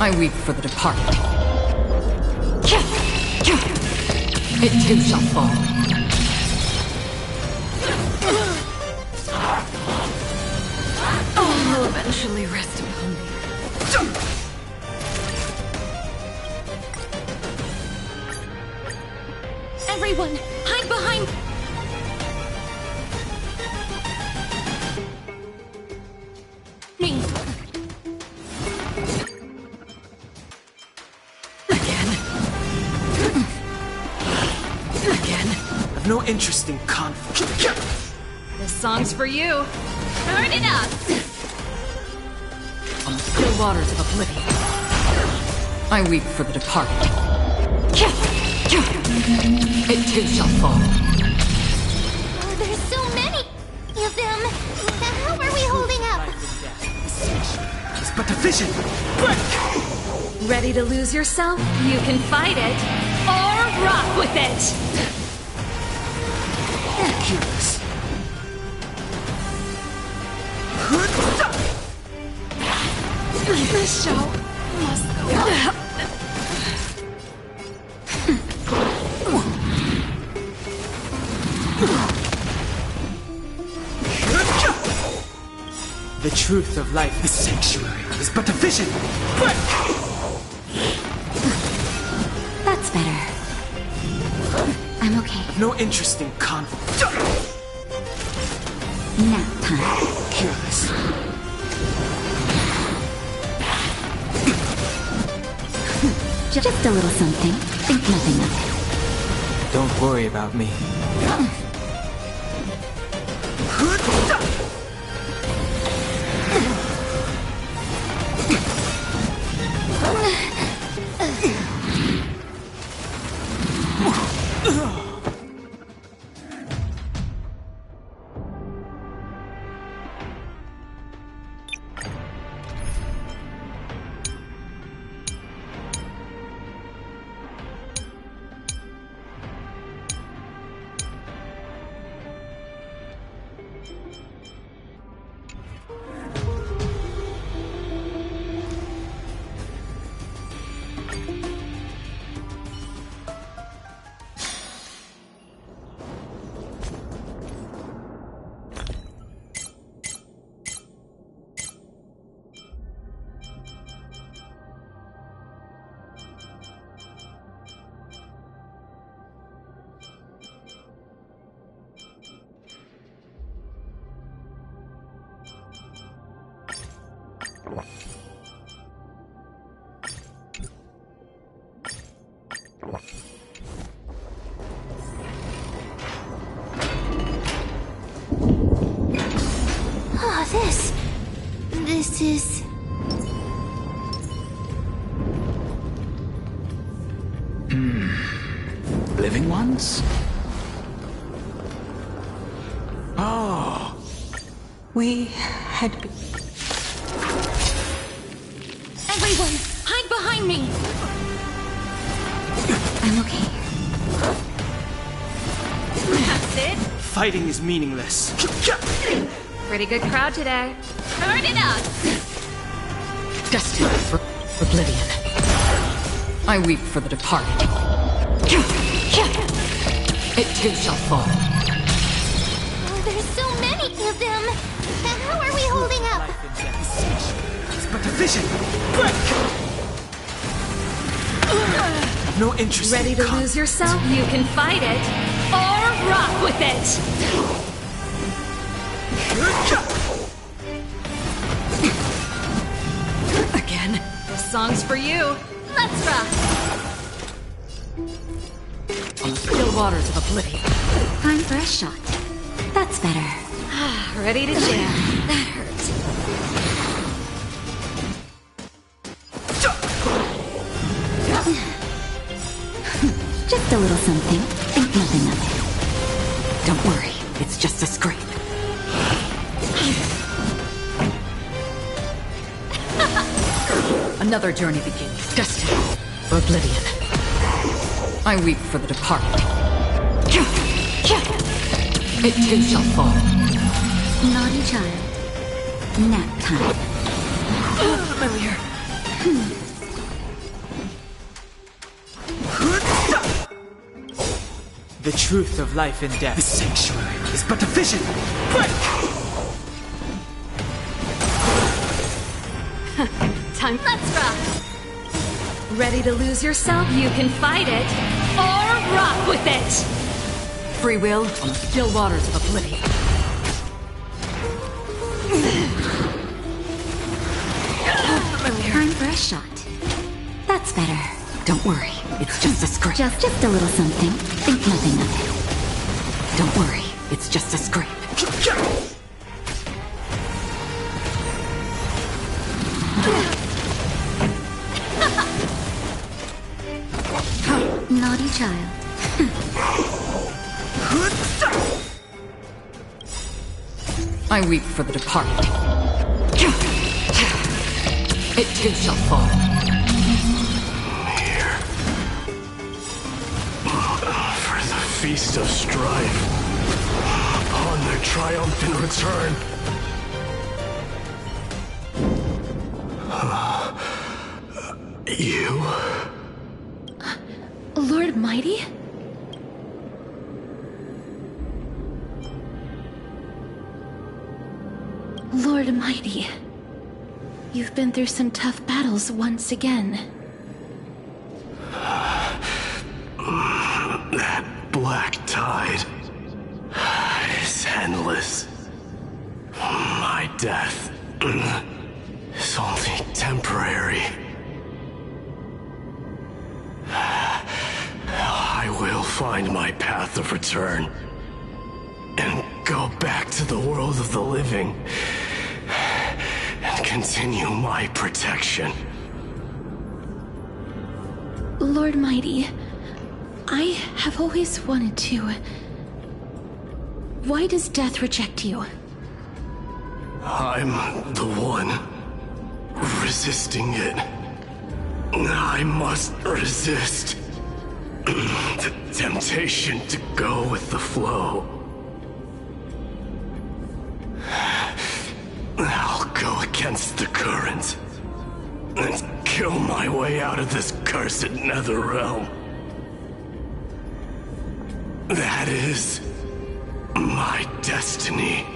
I weep for the departed. It too shall fall. I'll eventually rest upon thee. Everyone, hide behind... me! Again. I've no interest in conflict. This song's for you. Turn it up! On the still waters of oblivion. I weep for the departed. It too shall fall. Oh, there's so many of them. How are we holding up? It's but a vision. Ready to lose yourself? You can fight it, or rock with it! Curious. This show must go on. The truth of life, the sanctuary, is but a vision. That's better. I'm okay. No interest in conflict. Nap time. Curious. Just a little something. Think nothing of it. Don't worry about me. This is... Living ones? Oh. We had been... Everyone, hide behind me! I'm okay. That's it? Fighting is meaningless. Pretty good crowd today. Turn it up! destined for oblivion. I weep for the departed. It too shall fall. Oh, there's so many of them. How are we holding up? It's but a vision. No interest. Ready to lose yourself? You can fight it, or rock with it! Again, song's for you. Let's rock! On the still waters of oblivion. Time for a shot. That's better. Ready to jam. That hurt. Just a little something. Think nothing of it. Don't worry, it's just a scrape. Another journey begins, destined for oblivion. I weep for the departed. It too shall fall. Naughty child. Nap time. Familiar. The truth of life and death. The sanctuary is but a vision. Time. Let's rock! Ready to lose yourself? You can fight it, or rock with it! Free will on the still waters of oblivion. Time for a shot. That's better. Don't worry, it's just a scrape. Just a little something. Think nothing of it. Don't worry, it's just a scrape. Naughty child. I weep for the departed. It too shall fall. Here. For the feast of strife. On their triumphant return. You? Lord Mighty? Lord Mighty, you've been through some tough battles once again. That black tide is endless. My death is only temporary. I will find my path of return and go back to the world of the living and continue my protection. Lord Mighty, I have always wanted to. Why does death reject you? I'm the one resisting it. I must resist the temptation to go with the flow. I'll go against the current and kill my way out of this cursed nether realm. That is my destiny.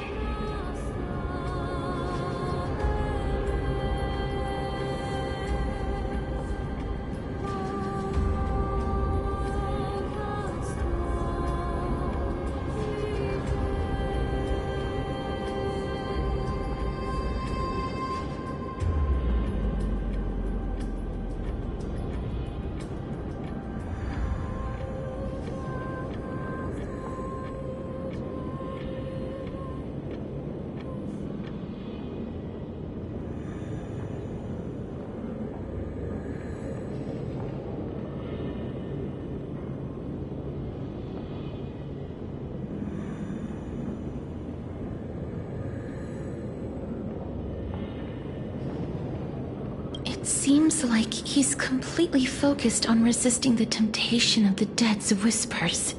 It seems like he's completely focused on resisting the temptation of the dead's whispers.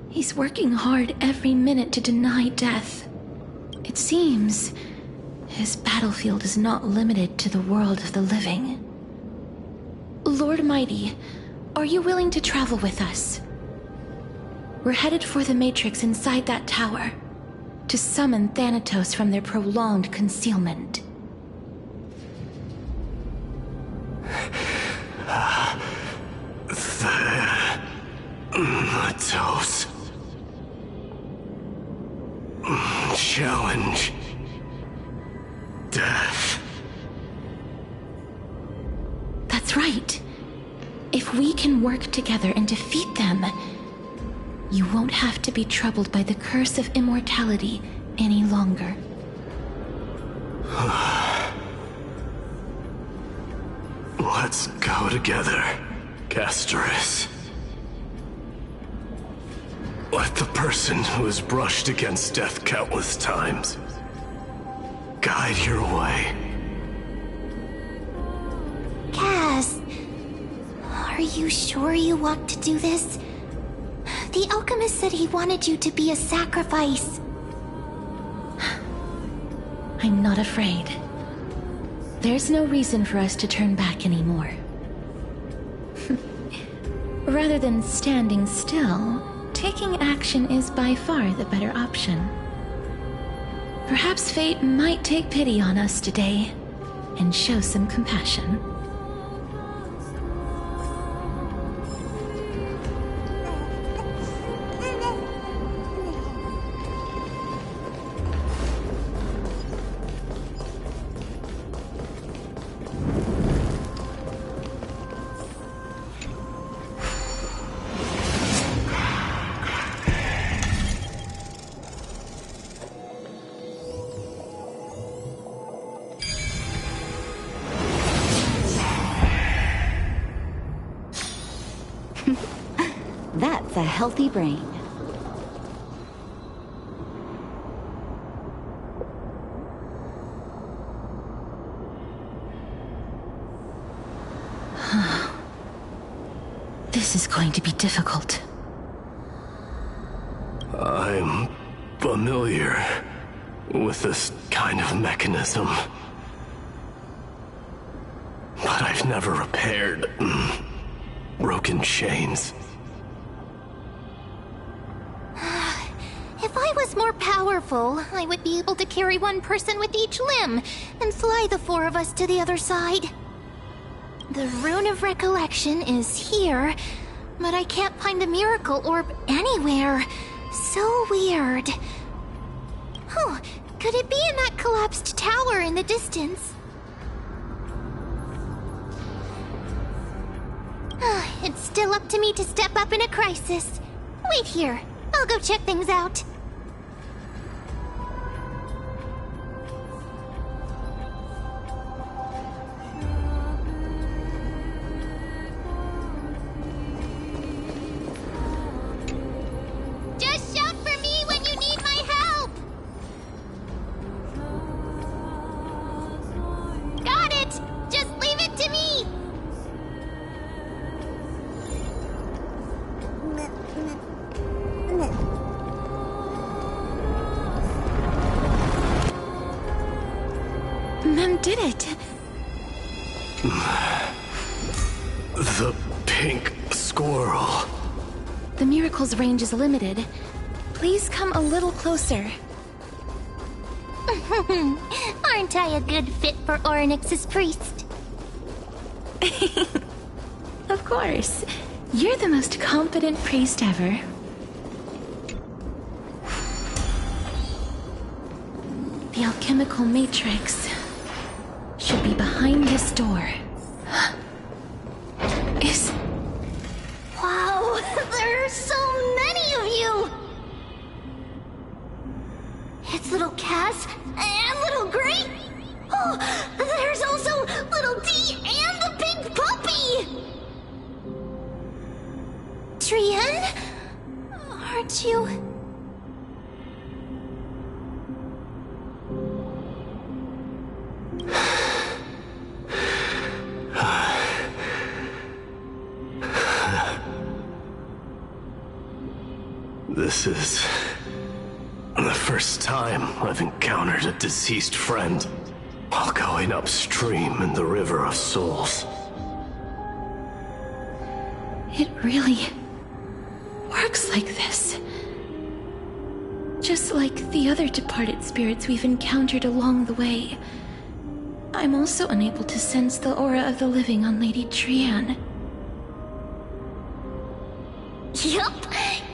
He's working hard every minute to deny death. It seems His battlefield is not limited to the world of the living. Lord Mighty, are you willing to travel with us? We're headed for the Matrix inside that tower, to summon Thanatos from their prolonged concealment. Thanatos. Challenge. Death. That's right. If we can work together and defeat them, you won't have to be troubled by the curse of immortality any longer. Let's go together, Castoris. Let the person who has brushed against death countless times guide your way. Cass, are you sure you want to do this? The alchemist said he wanted you to be a sacrifice. I'm not afraid. There's no reason for us to turn back anymore. Rather than standing still, taking action is by far the better option. Perhaps fate might take pity on us today and show some compassion. That's a healthy brain. This is going to be difficult. I'm familiar with this kind of mechanism, but I've never repaired broken chains. If I was more powerful, I would be able to carry one person with each limb and fly the four of us to the other side. The Rune of Recollection is here, but I can't find the miracle orb anywhere. So weird. Oh, could it be in that collapsed tower in the distance? It's still up to me to step up in a crisis. Wait here. I'll go check things out. Just shout for me when you need my help! Got it! Just leave it to me! Mem did it! The pink squirrel. The miracle's range is limited. Please come a little closer. Aren't I a good fit for Orynyx's priest? Of course. You're the most competent priest ever. The alchemical matrix should be behind this door. Is... Wow, there are so many of you! It's little Cass and little Grape. Oh, there's also little D and the pink puppy! Trienne? Aren't you... This is the first time I've encountered a deceased friend while going upstream in the River of Souls. It really works like this. Just like the other departed spirits we've encountered along the way. I'm also unable to sense the aura of the living on Lady Trian. Yup,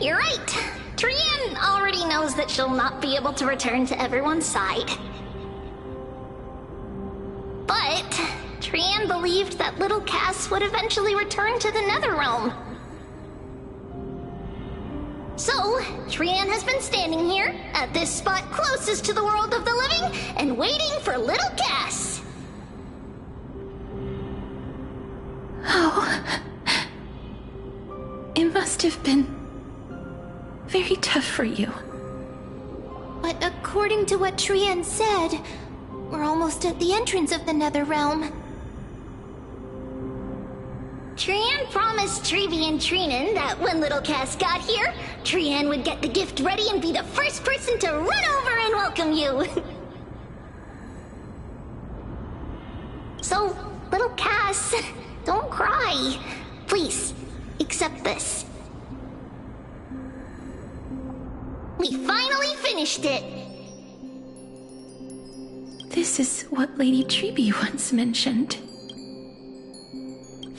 you're right. Trian already knows that she'll not be able to return to everyone's side. But Trian believed that little Cass would eventually return to the Netherrealm. So, Trian has been standing here, at this spot closest to the world of the living, and waiting for little Cass. Oh. It must have been very tough for you. But according to what Trian said, we're almost at the entrance of the Netherrealm. Trian promised Trevi and Trinan that when little Cass got here, Trian would get the gift ready and be the first person to run over and welcome you. So, little Cass, don't cry. Please, accept this. We finally finished it! This is what Lady Trebi once mentioned.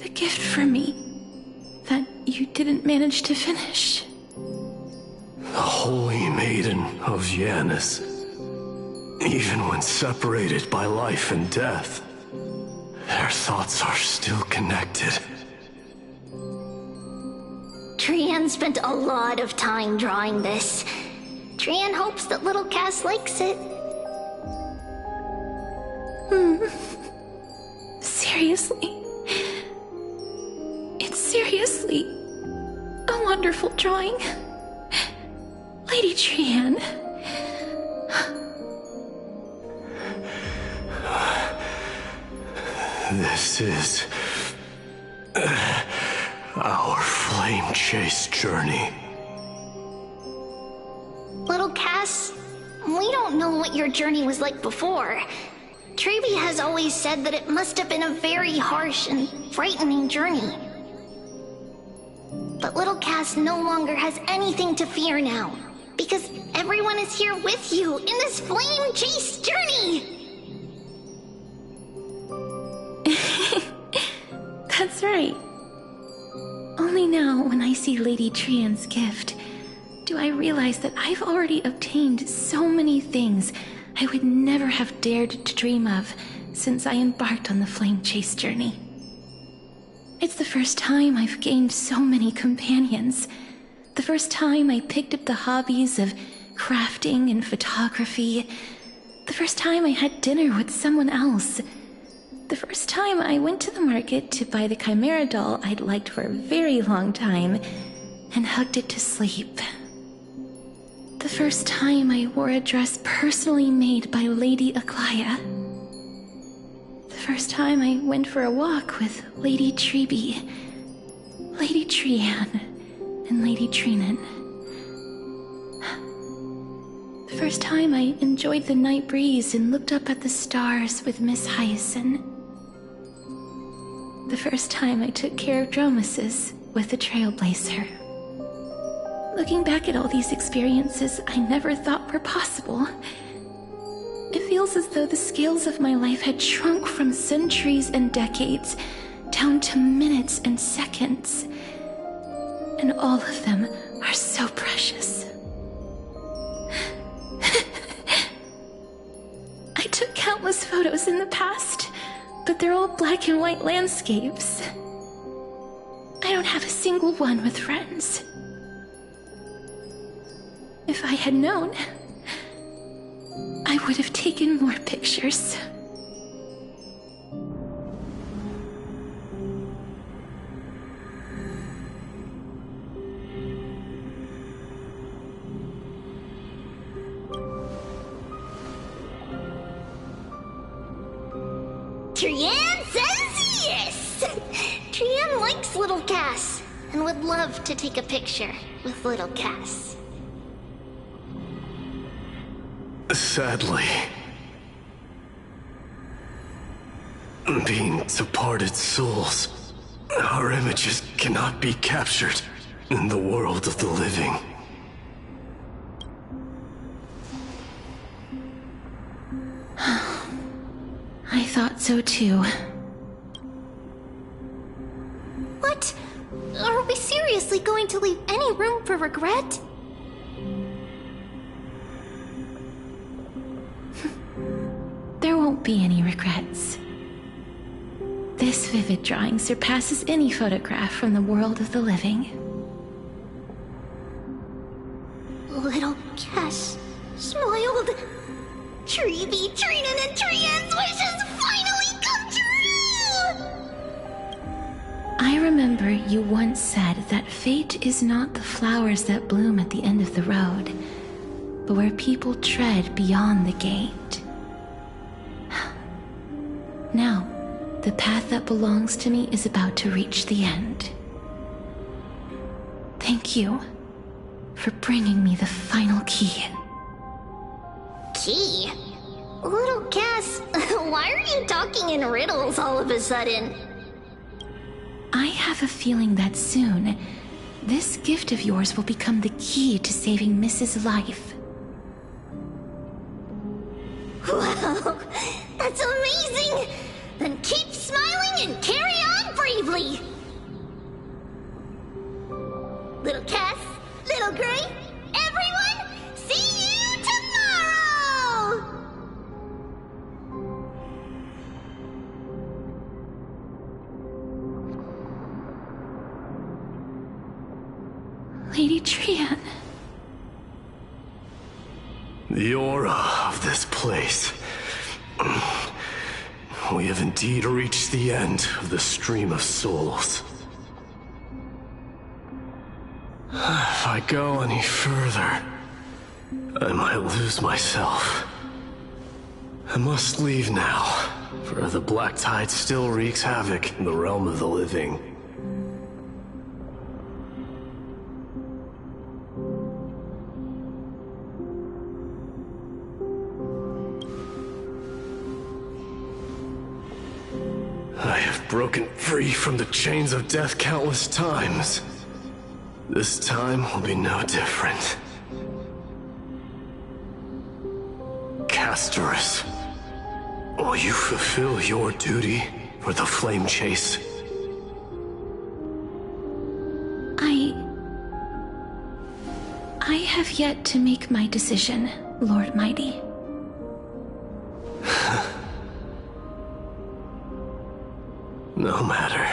The gift for me that you didn't manage to finish. The Holy Maiden of Yanis. Even when separated by life and death, their thoughts are still connected. Trian spent a lot of time drawing this. Trian hopes that little Cass likes it. Seriously? It's seriously a wonderful drawing. Lady Trian. This is our flame chase journey. Little Cass, we don't know what your journey was like before. Trevi has always said that it must have been a very harsh and frightening journey. But little Cass no longer has anything to fear now, because everyone is here with you in this flame chase journey! That's right. Only now, when I see Lady Trian's gift, do I realize that I've already obtained so many things I would never have dared to dream of since I embarked on the flame chase journey. It's the first time I've gained so many companions. The first time I picked up the hobbies of crafting and photography. The first time I had dinner with someone else. The first time I went to the market to buy the Chimera doll I'd liked for a very long time and hugged it to sleep. The first time I wore a dress personally made by Lady Aglaya. The first time I went for a walk with Lady Trebi, Lady Trian, and Lady Trinan. The first time I enjoyed the night breeze and looked up at the stars with Miss Hyacinth. The first time I took care of Dromesis with the Trailblazer. Looking back at all these experiences I never thought were possible, it feels as though the scales of my life had shrunk from centuries and decades down to minutes and seconds. And all of them are so precious. I took countless photos in the past, but they're all black and white landscapes. I don't have a single one with friends. If I had known, I would have taken more pictures. Trian says yes! Trian likes little Cass and would love to take a picture with little Cass. Sadly, being departed souls, our images cannot be captured in the world of the living. I thought so too. What? Are we seriously going to leave any room for regret? There won't be any regrets. This vivid drawing surpasses any photograph from the world of the living. Little Cass smiled. Treevee, Trinen, and Trian's wishes finally come true! I remember you once said that fate is not the flowers that bloom at the end of the road, but where people tread beyond the gate. Now, the path that belongs to me is about to reach the end. Thank you for bringing me the final key. Key? Little Cass, why are you talking in riddles all of a sudden? I have a feeling that soon, this gift of yours will become the key to saving Mrs. Life. Wow, that's amazing! Then keep smiling and carry on bravely! Little Cass, Little Gray, everyone, see you tomorrow! Lady Trian. The aura of this place. We have indeed reached the end of the stream of souls. If I go any further, I might lose myself. I must leave now, for the black tide still wreaks havoc in the realm of the living. I have broken free from the chains of death countless times. This time will be no different. Castorus, will you fulfill your duty for the flame chase? I have yet to make my decision, Lord Mighty. No matter.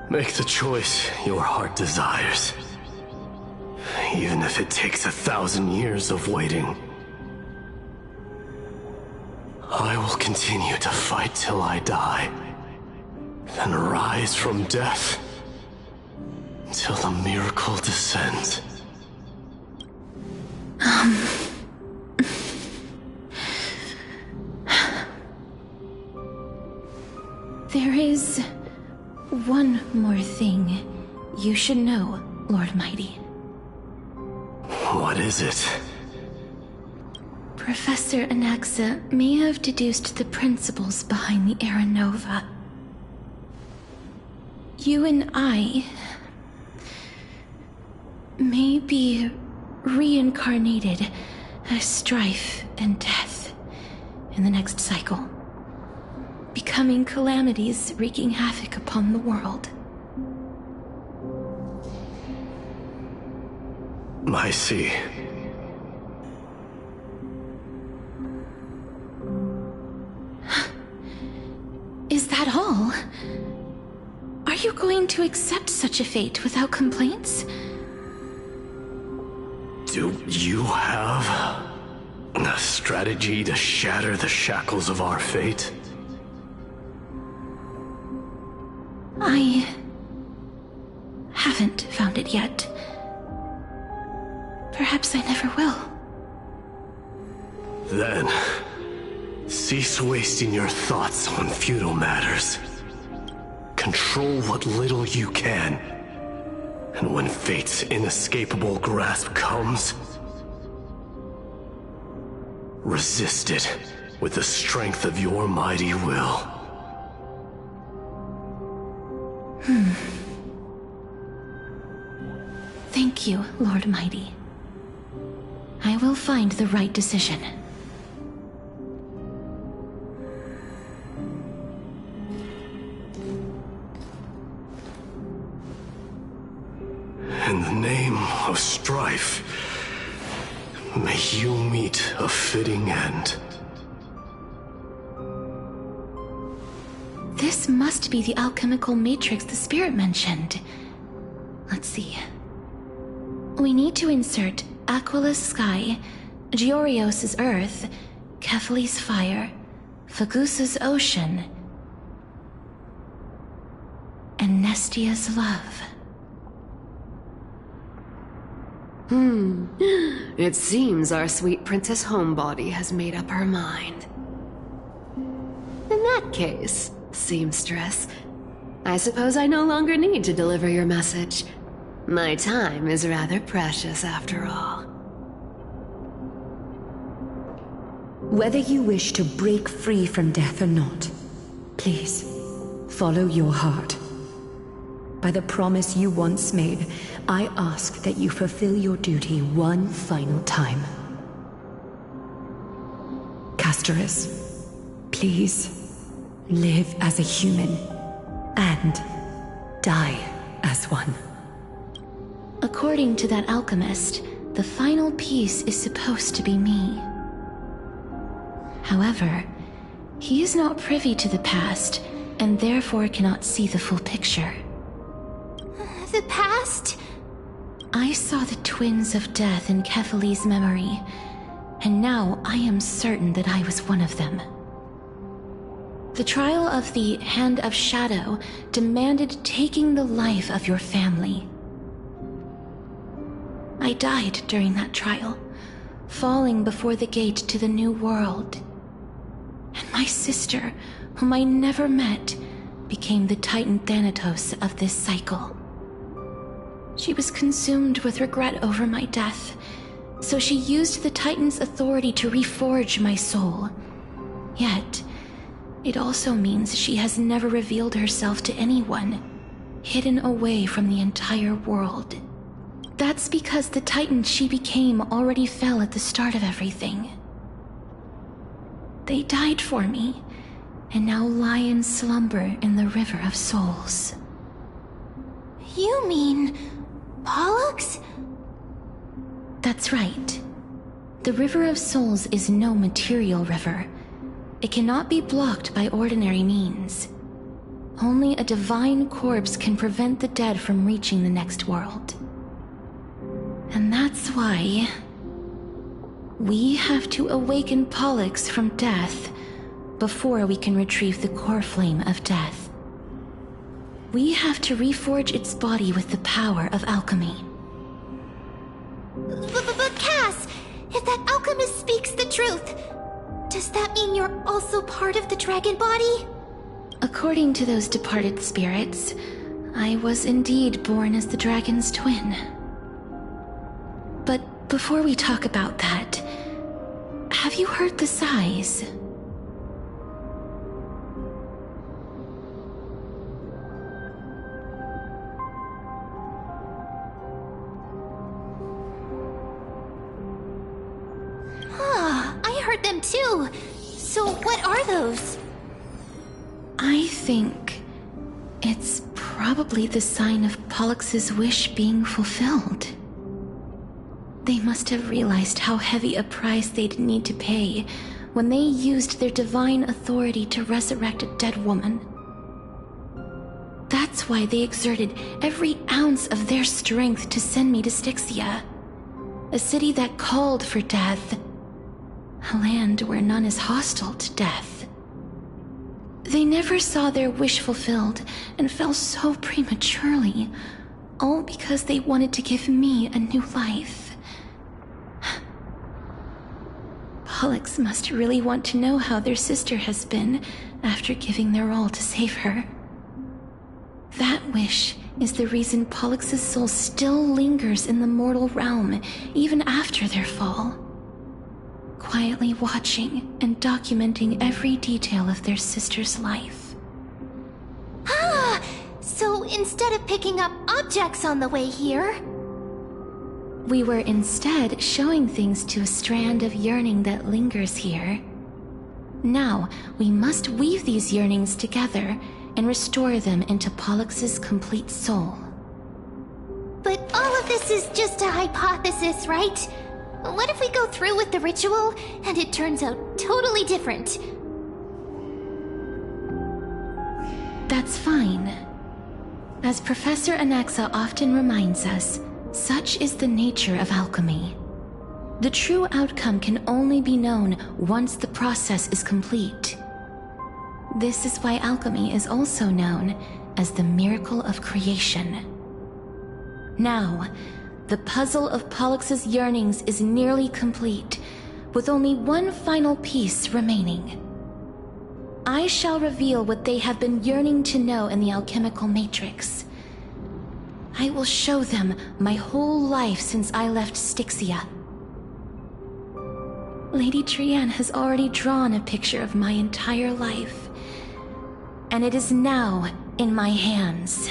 Make the choice your heart desires. Even if it takes 1,000 years of waiting. I will continue to fight till I die. Then rise from death. Till the miracle descends. There is one more thing you should know, Lord Mighty. What is it? Professor Anaxa may have deduced the principles behind the Era Nova. You and I may be reincarnated as strife and death in the next cycle, becoming calamities wreaking havoc upon the world. I see. Is that all? Are you going to accept such a fate without complaints? Do you have a strategy to shatter the shackles of our fate? I haven't found it yet. Perhaps I never will. Then, cease wasting your thoughts on futile matters. Control what little you can. And when fate's inescapable grasp comes, Resist it with the strength of your mighty will. Thank you, Lord Mighty. I will find the right decision. In the name of strife, may you meet a fitting end. This must be the alchemical matrix the spirit mentioned. Let's see. We need to insert Aquila's sky, Georios' earth, Kefali's fire, Fagusa's ocean, and Nestia's love. It seems our sweet Princess Homebody has made up her mind. In that case, seamstress, I suppose I no longer need to deliver your message. My time is rather precious after all. Whether you wish to break free from death or not, please, follow your heart. By the promise you once made, I ask that you fulfill your duty one final time. Castorus, please, live as a human, and die as one. According to that alchemist, the final piece is supposed to be me. However, he is not privy to the past, and therefore cannot see the full picture. The past? I saw the twins of death in Kefali's memory, and now I am certain that I was one of them. The trial of the Hand of Shadow demanded taking the life of your family. I died during that trial, falling before the gate to the new world. And my sister, whom I never met, became the Titan Thanatos of this cycle. She was consumed with regret over my death, so she used the Titan's authority to reforge my soul. Yet, it also means she has never revealed herself to anyone, hidden away from the entire world. That's because the Titan she became already fell at the start of everything. They died for me, and now lie in slumber in the River of Souls. You mean Pollux? That's right. The River of Souls is no material river. It cannot be blocked by ordinary means. Only a divine corpse can prevent the dead from reaching the next world. And that's why we have to awaken Pollux from death before we can retrieve the core flame of death. We have to reforge its body with the power of alchemy. But Cass, if that alchemist speaks the truth, does that mean you're also part of the dragon body? According to those departed spirits, I was indeed born as the dragon's twin. But before we talk about that, have you heard the sighs? I heard them too. So what are those? I think it's probably the sign of Pollux's wish being fulfilled. They must have realized how heavy a price they'd need to pay when they used their divine authority to resurrect a dead woman. That's why they exerted every ounce of their strength to send me to Styxia, a city that called for death, a land where none is hostile to death. They never saw their wish fulfilled and fell so prematurely, all because they wanted to give me a new life. Pollux must really want to know how their sister has been after giving their all to save her. That wish is the reason Pollux's soul still lingers in the mortal realm even after their fall. quietly watching and documenting every detail of their sister's life. Ah! So instead of picking up objects on the way here... We were instead showing things to a strand of yearning that lingers here. Now, we must weave these yearnings together and restore them into Pollux's complete soul. But all of this is just a hypothesis, right? What if we go through with the ritual and it turns out totally different? That's fine. As Professor Anaxa often reminds us, such is the nature of alchemy. The true outcome can only be known once the process is complete. This is why alchemy is also known as the miracle of creation. Now, the puzzle of Pollux's yearnings is nearly complete, with only one final piece remaining. I shall reveal what they have been yearning to know in the alchemical matrix. I will show them my whole life since I left Styxia. Lady Trienne has already drawn a picture of my entire life, and it is now in my hands.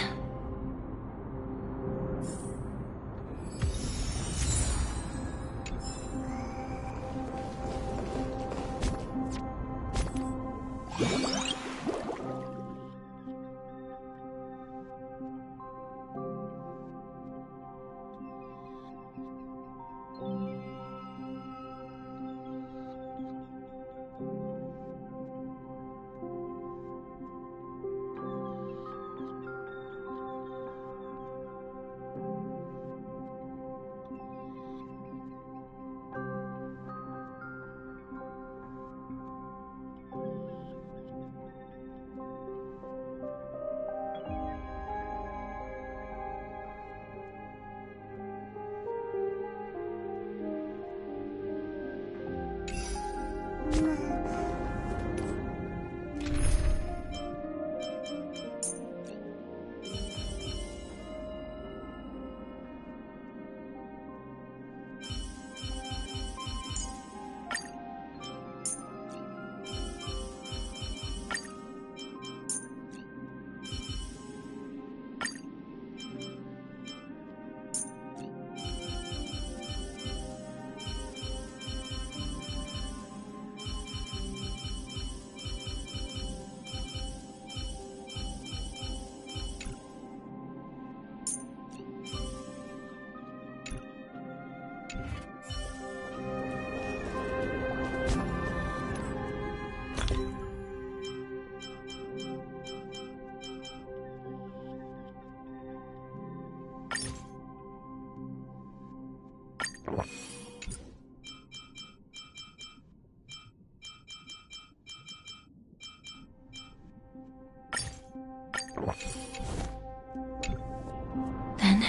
Then,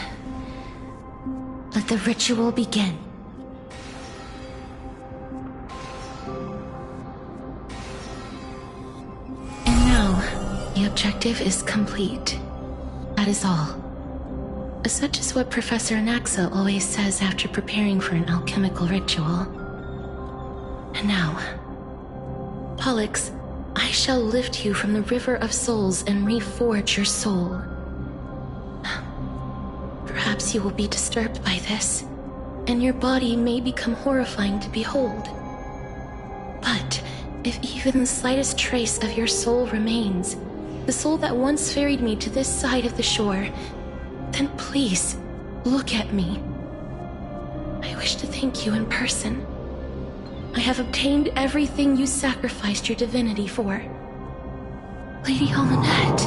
let the ritual begin. And now, the objective is complete. That is all. Such is what Professor Anaxa always says after preparing for an alchemical ritual. And now, Pollux, I shall lift you from the River of Souls and reforge your soul. Perhaps you will be disturbed by this, and your body may become horrifying to behold. But if even the slightest trace of your soul remains, the soul that once ferried me to this side of the shore, then please, look at me. I wish to thank you in person. I have obtained everything you sacrificed your divinity for. Lady Hollinette.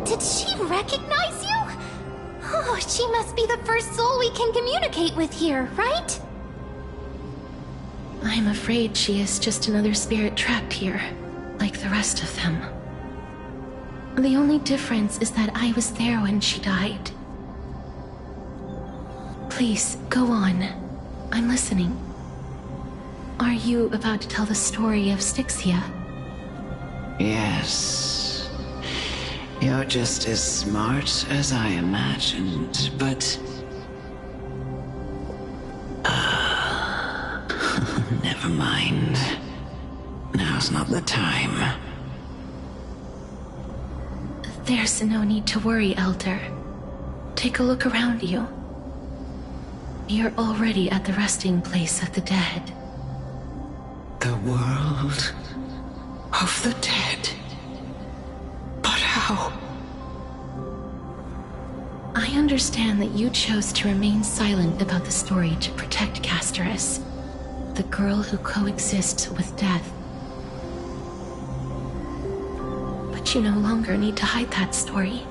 Did she recognize you? Oh, she must be the first soul we can communicate with here, right? I'm afraid she is just another spirit trapped here, like the rest of them. The only difference is that I was there when she died. Please, go on. I'm listening. Are you about to tell the story of Styxia? Yes. You're just as smart as I imagined, but... Never mind. Now's not the time. There's no need to worry, Elder. Take a look around you. You're already at the resting place of the dead. The world of the dead? But how? I understand that you chose to remain silent about the story to protect Castorus, the girl who coexists with death. But you no longer need to hide that story.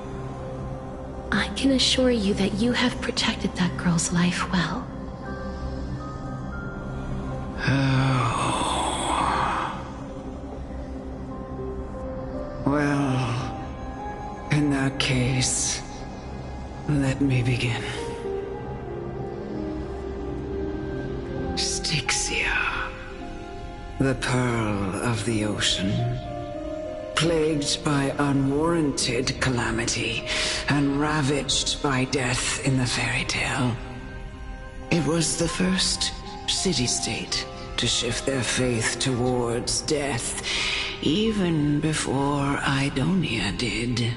I can assure you that you have protected that girl's life well. Oh. Well, in that case, let me begin. Styxia, the pearl of the ocean, plagued by unwarranted calamity and ravaged by death in the fairy tale. It was the first city-state to shift their faith towards death, even before Idonia did.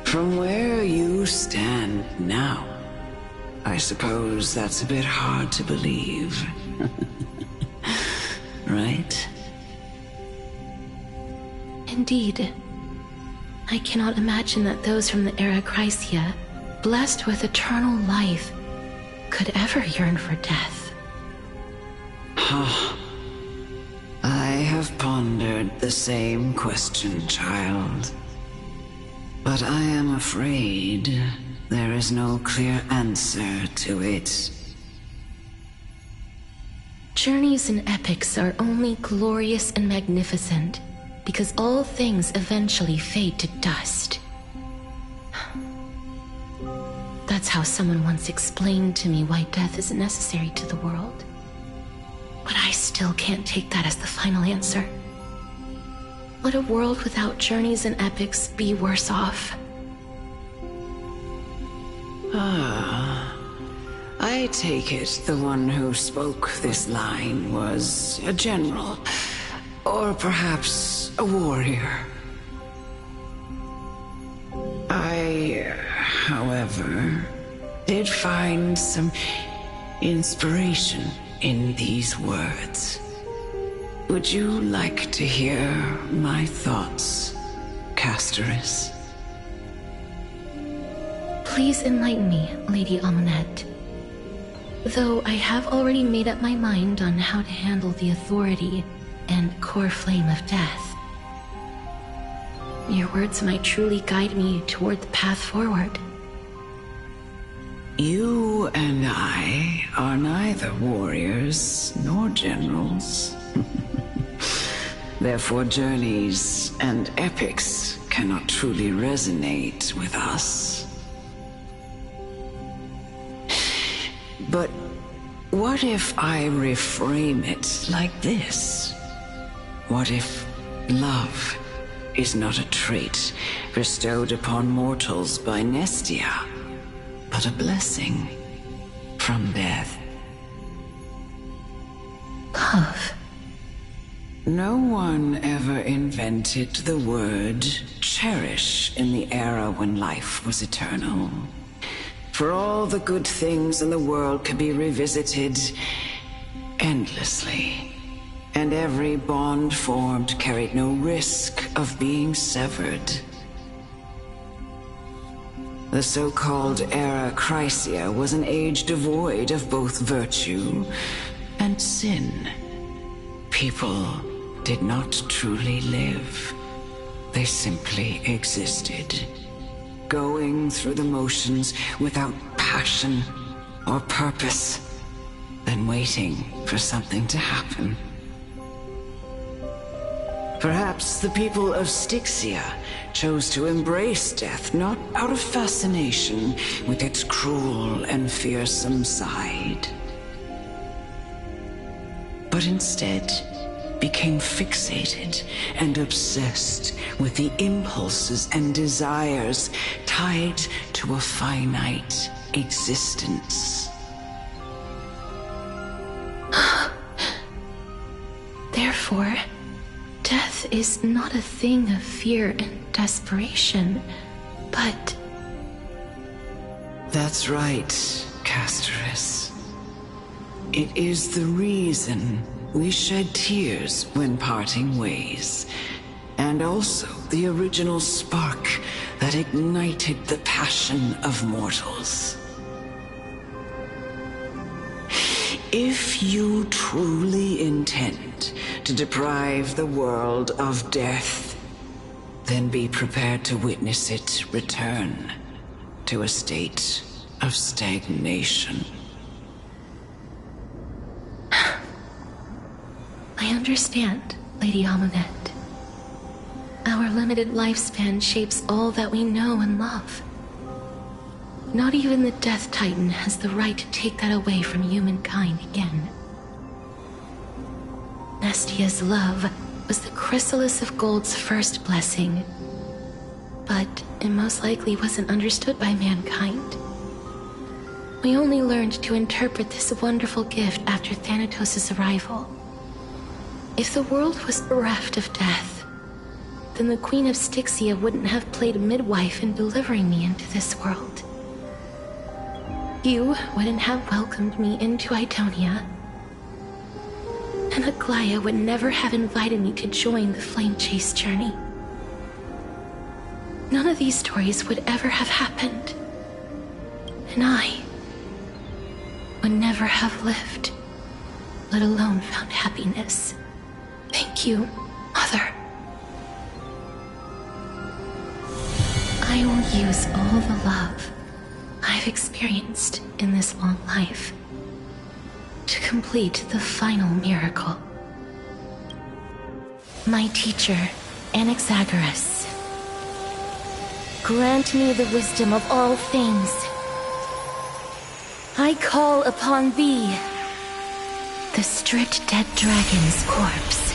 From where you stand now, I suppose that's a bit hard to believe. Right? Indeed. I cannot imagine that those from the era Chrysia, blessed with eternal life, could ever yearn for death. I have pondered the same question, child. But I am afraid there is no clear answer to it. Journeys and epics are only glorious and magnificent because all things eventually fade to dust. That's how someone once explained to me why death is necessary to the world. But I still can't take that as the final answer. Would a world without journeys and epics be worse off? I take it the one who spoke this line was a general, or perhaps a warrior. I, however, did find some inspiration in these words. Would you like to hear my thoughts, Castorus? Please enlighten me, Lady Amunet. Though I have already made up my mind on how to handle the authority and core flame of death. Your words might truly guide me toward the path forward. You and I are neither warriors nor generals. Therefore, journeys and epics cannot truly resonate with us. But what if I reframe it like this? What if love is not a trait bestowed upon mortals by Nestia, but a blessing from death? Love. No one ever invented the word cherish in the era when life was eternal. For all the good things in the world could be revisited endlessly, and every bond formed carried no risk of being severed. The so-called Era Chrysia was an age devoid of both virtue and sin. People did not truly live. They simply existed, going through the motions without passion or purpose, then waiting for something to happen. Perhaps the people of Styxia chose to embrace death not out of fascination with its cruel and fearsome side, but instead became fixated and obsessed with the impulses and desires tied to a finite existence. before, death is not a thing of fear and desperation, but... That's right, Casterus. It is the reason we shed tears when parting ways, and also the original spark that ignited the passion of mortals. If you truly intend to deprive the world of death, then be prepared to witness it return to a state of stagnation. I understand, Lady Amunet. Our limited lifespan shapes all that we know and love. Not even the Death Titan has the right to take that away from humankind again. Nestia's love was the chrysalis of Gold's first blessing, but it most likely wasn't understood by mankind. We only learned to interpret this wonderful gift after Thanatos' arrival. If the world was bereft of death, then the Queen of Styxia wouldn't have played midwife in delivering me into this world. You wouldn't have welcomed me into Idonia, and Aglaya would never have invited me to join the Flame Chase journey. None of these stories would ever have happened, and I would never have lived, let alone found happiness. Thank you, Mother. I will use all the love I've experienced in this long life to complete the final miracle. My teacher, Anaxagoras, grant me the wisdom of all things. I call upon thee, the stripped dead dragon's corpse.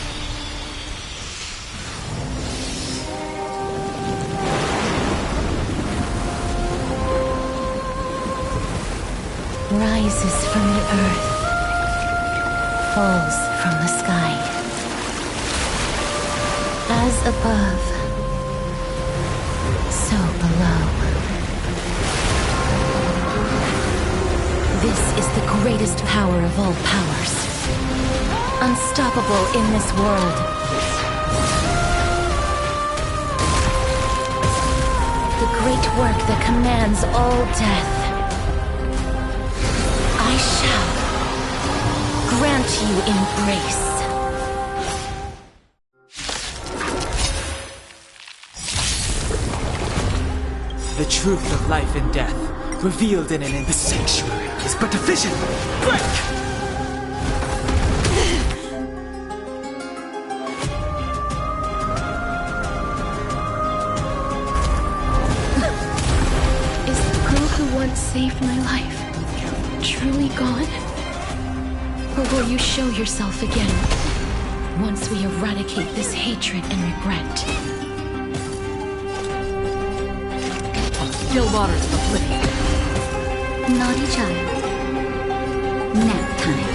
Rises from the earth, falls from the sky. As above, so below. This is the greatest power of all powers. Unstoppable in this world. The great work that commands all death. I shall grant you embrace. The truth of life and death, revealed in the sanctuary, is but a vision. Break! Is the girl who once saved my life truly gone? Or will you show yourself again, once we eradicate this hatred and regret? Still waters of oblivion. Naughty child. Nap time.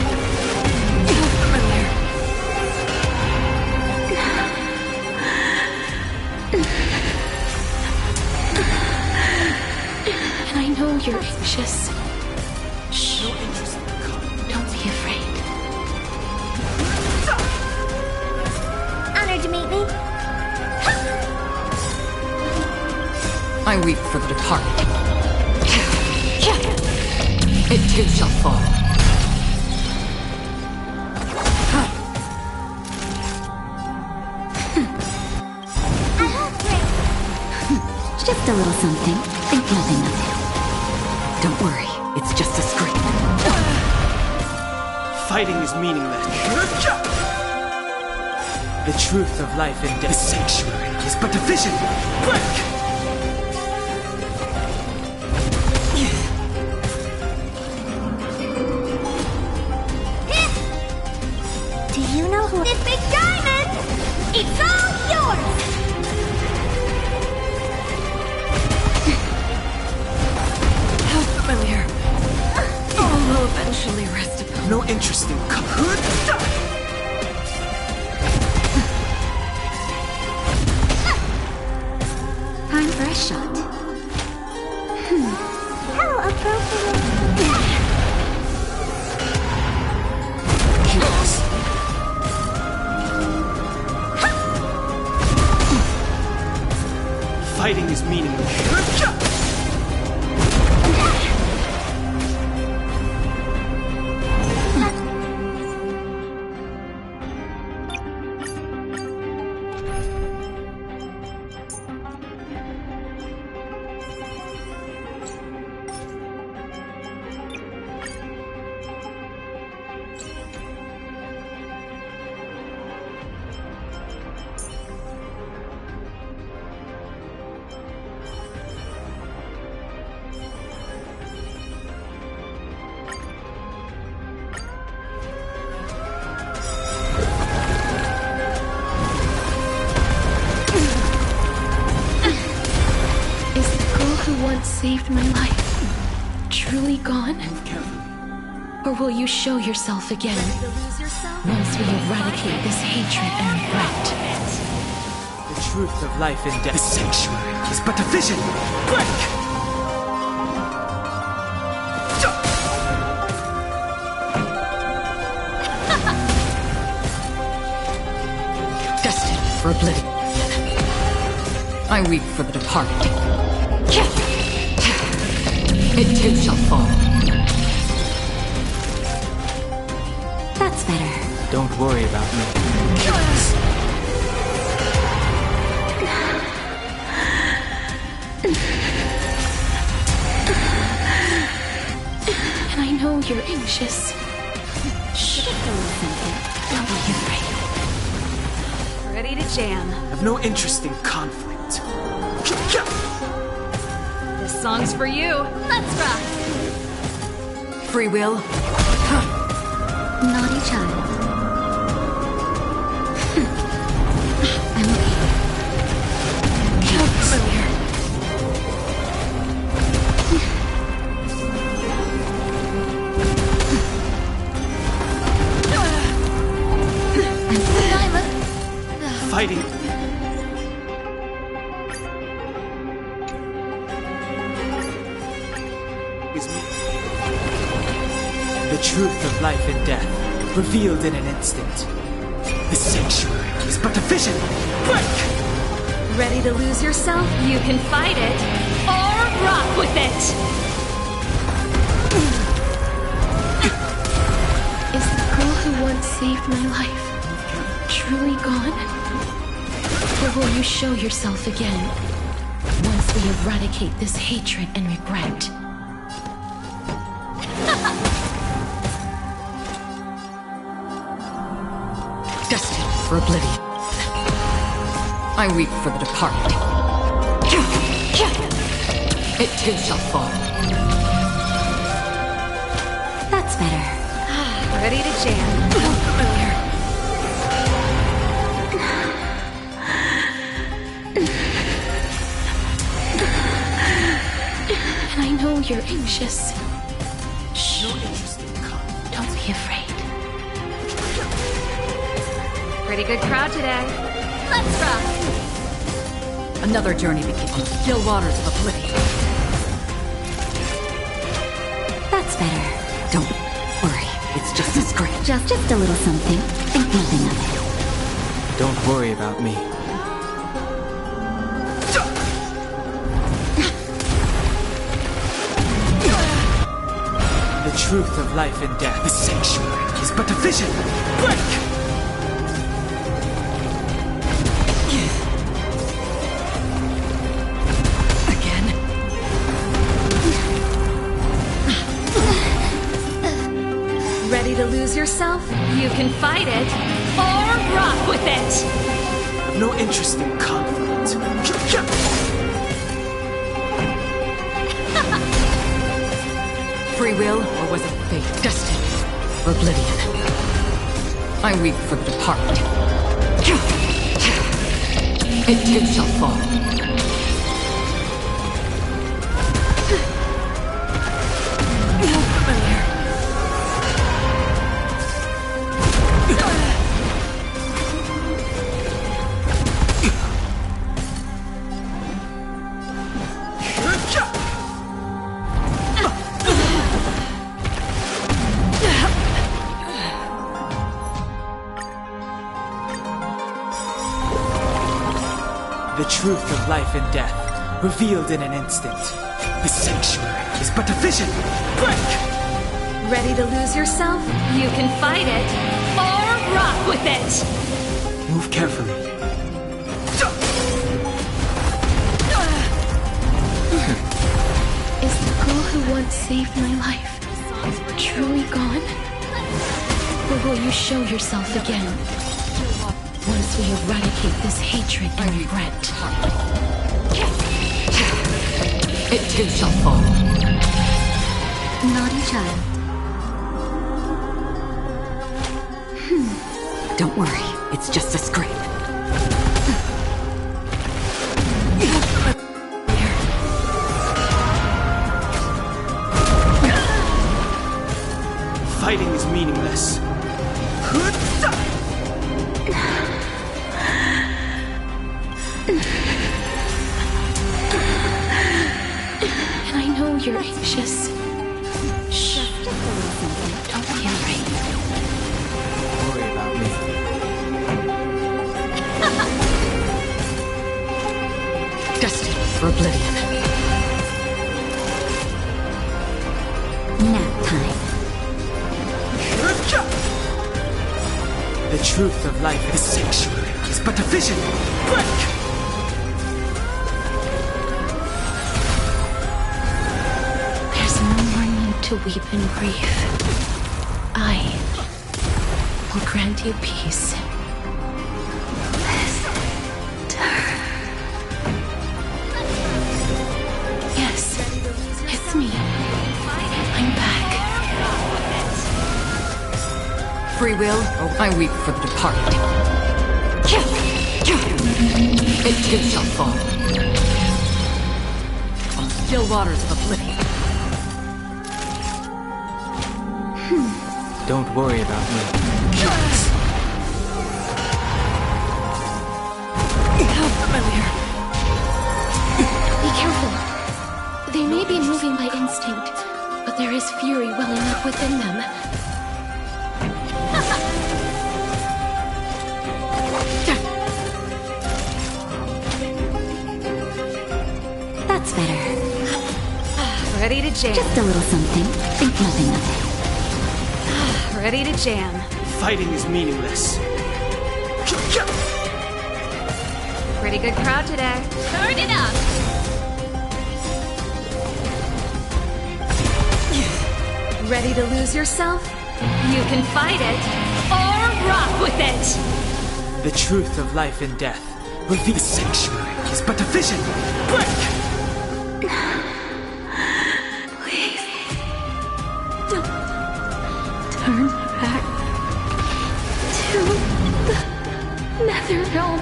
And I know you're anxious. Shh. Don't be afraid. Honored to meet me. I weep for the departed. It too shall fall. Just a little something. Think nothing of it. Don't worry, it's just a scream. Fighting is meaningless. The truth of life and death. The sanctuary is but a vision. Break! Do you know who this big diamond? It's all yours! How familiar. All will eventually rest upon. No interest in Fighting is meaningless. Saved my life. Truly gone? Or will you show yourself again once we eradicate this hatred and regret? The truth of life and death. The sanctuary is but a vision. Quick! Destined for oblivion. I weep for the departed. It too shall fall. That's better. Don't worry about me. And I know you're anxious. Shh. Don't be afraid. Ready to jam. I've no interest in conflict. This song's for you. Let's rock! Free will? Naughty child. I'm okay. How familiar. Fighting. The truth of life and death, revealed in an instant. The sanctuary is but a vision. Quick! Ready to lose yourself? You can fight it, or rock with it! Is the girl who once saved my life truly gone? Or will you show yourself again once we eradicate this hatred and regret? Destined for oblivion. I weep for the departed. It too shall fall. That's better. Ready to jam. And I know you're anxious. Shh. Don't be afraid. Pretty good crowd today. Let's rock! Another journey begins on the still waters of oblivion. That's better. Don't worry, it's just a scratch. Just a little something. Think nothing of it. Don't worry about me. The truth of life and death. The sanctuary is but a vision. Quick! Ready to lose yourself? You can fight it, or rock with it! I've no interest in conflict. Free will, or was it fate? Destined for oblivion. I weep for the departed. It too shall fall. The truth of life and death, revealed in an instant. The sanctuary is but a vision. Break! Ready to lose yourself? You can fight it, or rock with it! Move carefully. Is the girl who once saved my life truly gone? Or will you show yourself again? Once we eradicate this hatred and regret. It too shall fall. Naughty child. Don't worry, it's just a scrape. Fighting is meaningless. And I know you're anxious. Shh. Don't be afraid. Don't worry about me. Destined for oblivion. Nap time. The truth of life in the sanctuary is but a vision. Break! There's no more need to weep in grief. I will grant you peace. Yes, it's me. I'm back. Free will, or I weep for the departed. It too shall fall. On the still waters of oblivion. Don't worry about me. How familiar. Be careful. They may be moving by instinct, but there is fury welling up within them. That's better. Ready to jam. Just a little something. Think nothing of it. Ready to jam. Fighting is meaningless. Pretty good crowd today. Turn it up! Ready to lose yourself? You can fight it, or rock with it! The truth of life and death. Reveal the sanctuary is but a vision. Break! Please. Don't turn back to the Nether Realm.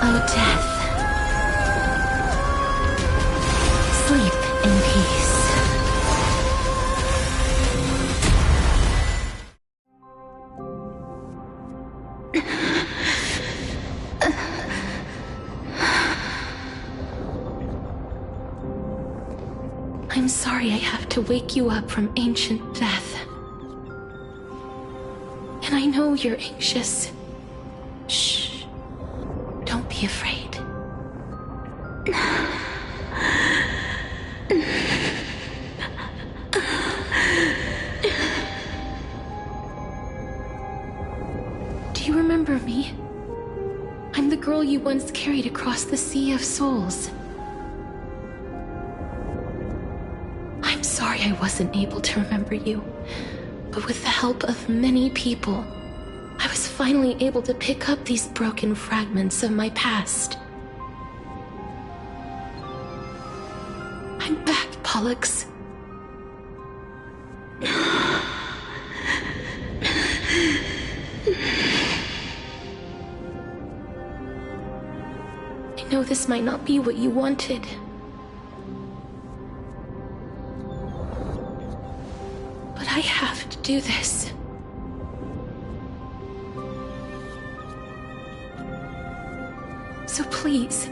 Oh, death. Sleep in peace. I'm sorry I have to wake you up from ancient death. And I know you're anxious. Shh. Don't be afraid. Do you remember me? I'm the girl you once carried across the Sea of Souls. I'm sorry I wasn't able to remember you, but with the help of many people, I was finally able to pick up these broken fragments of my past. I'm back, Pollux. I know this might not be what you wanted. But I have to do this. So please,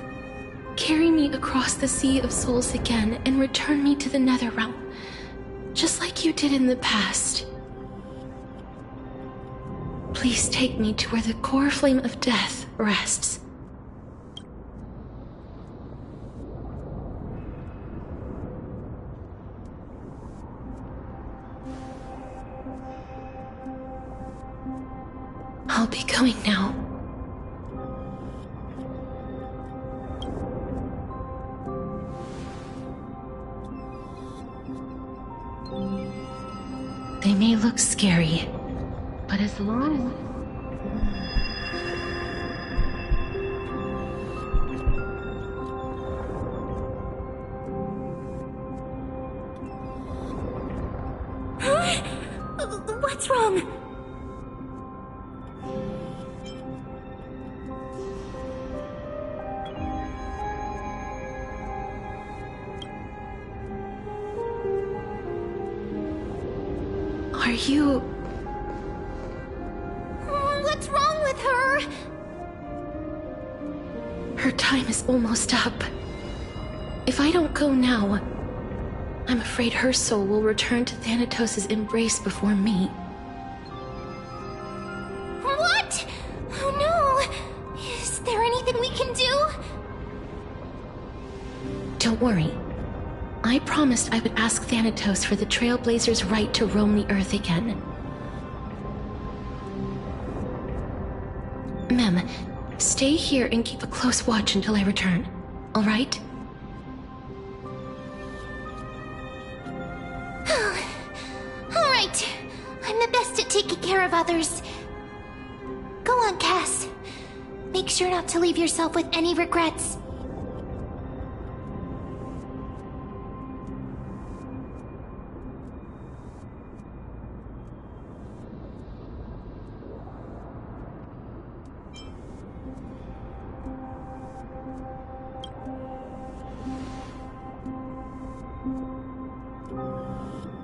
carry me across the Sea of Souls again and return me to the Netherrealm, just like you did in the past. Please take me to where the core flame of death rests. I'll be going now. They may look scary, but as long... What's wrong? Are you... What's wrong with her? Her time is almost up. If I don't go now, I'm afraid her soul will return to Thanatos' embrace before me. What? Oh no! Is there anything we can do? Don't worry. I promised I would ask Thanatos for the Trailblazers' right to roam the Earth again. Mem, stay here and keep a close watch until I return, all right? All right. I'm the best at taking care of others. Go on, Cass. Make sure not to leave yourself with any regrets.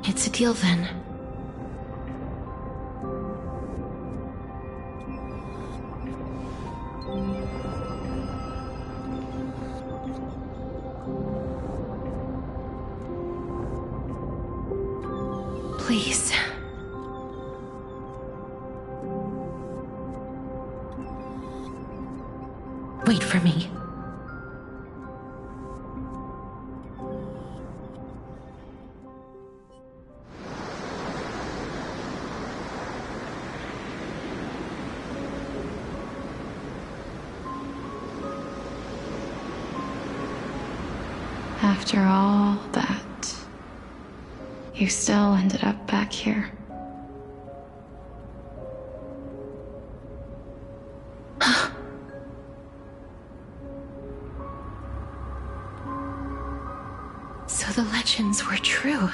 It's a deal then. Please. Wait for me. After all that, you still ended up back here. So the legends were true.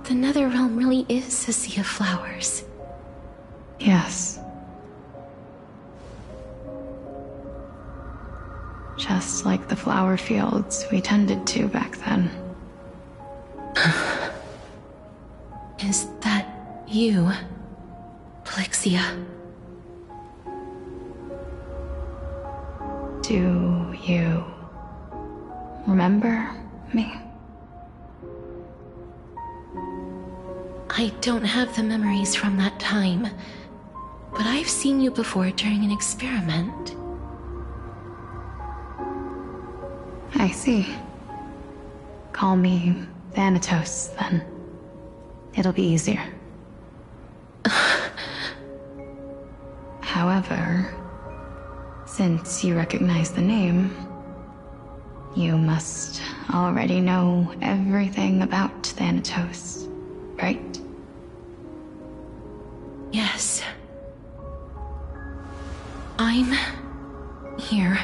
The Netherrealm really is a sea of flowers. Yes. Just like the flower fields we tended to back then. Is that you, Plixia? Do you remember me? I don't have the memories from that time, but I've seen you before during an experiment. I see. Call me Thanatos, then. It'll be easier. However, since you recognize the name, you must already know everything about Thanatos, right? Yes. I'm here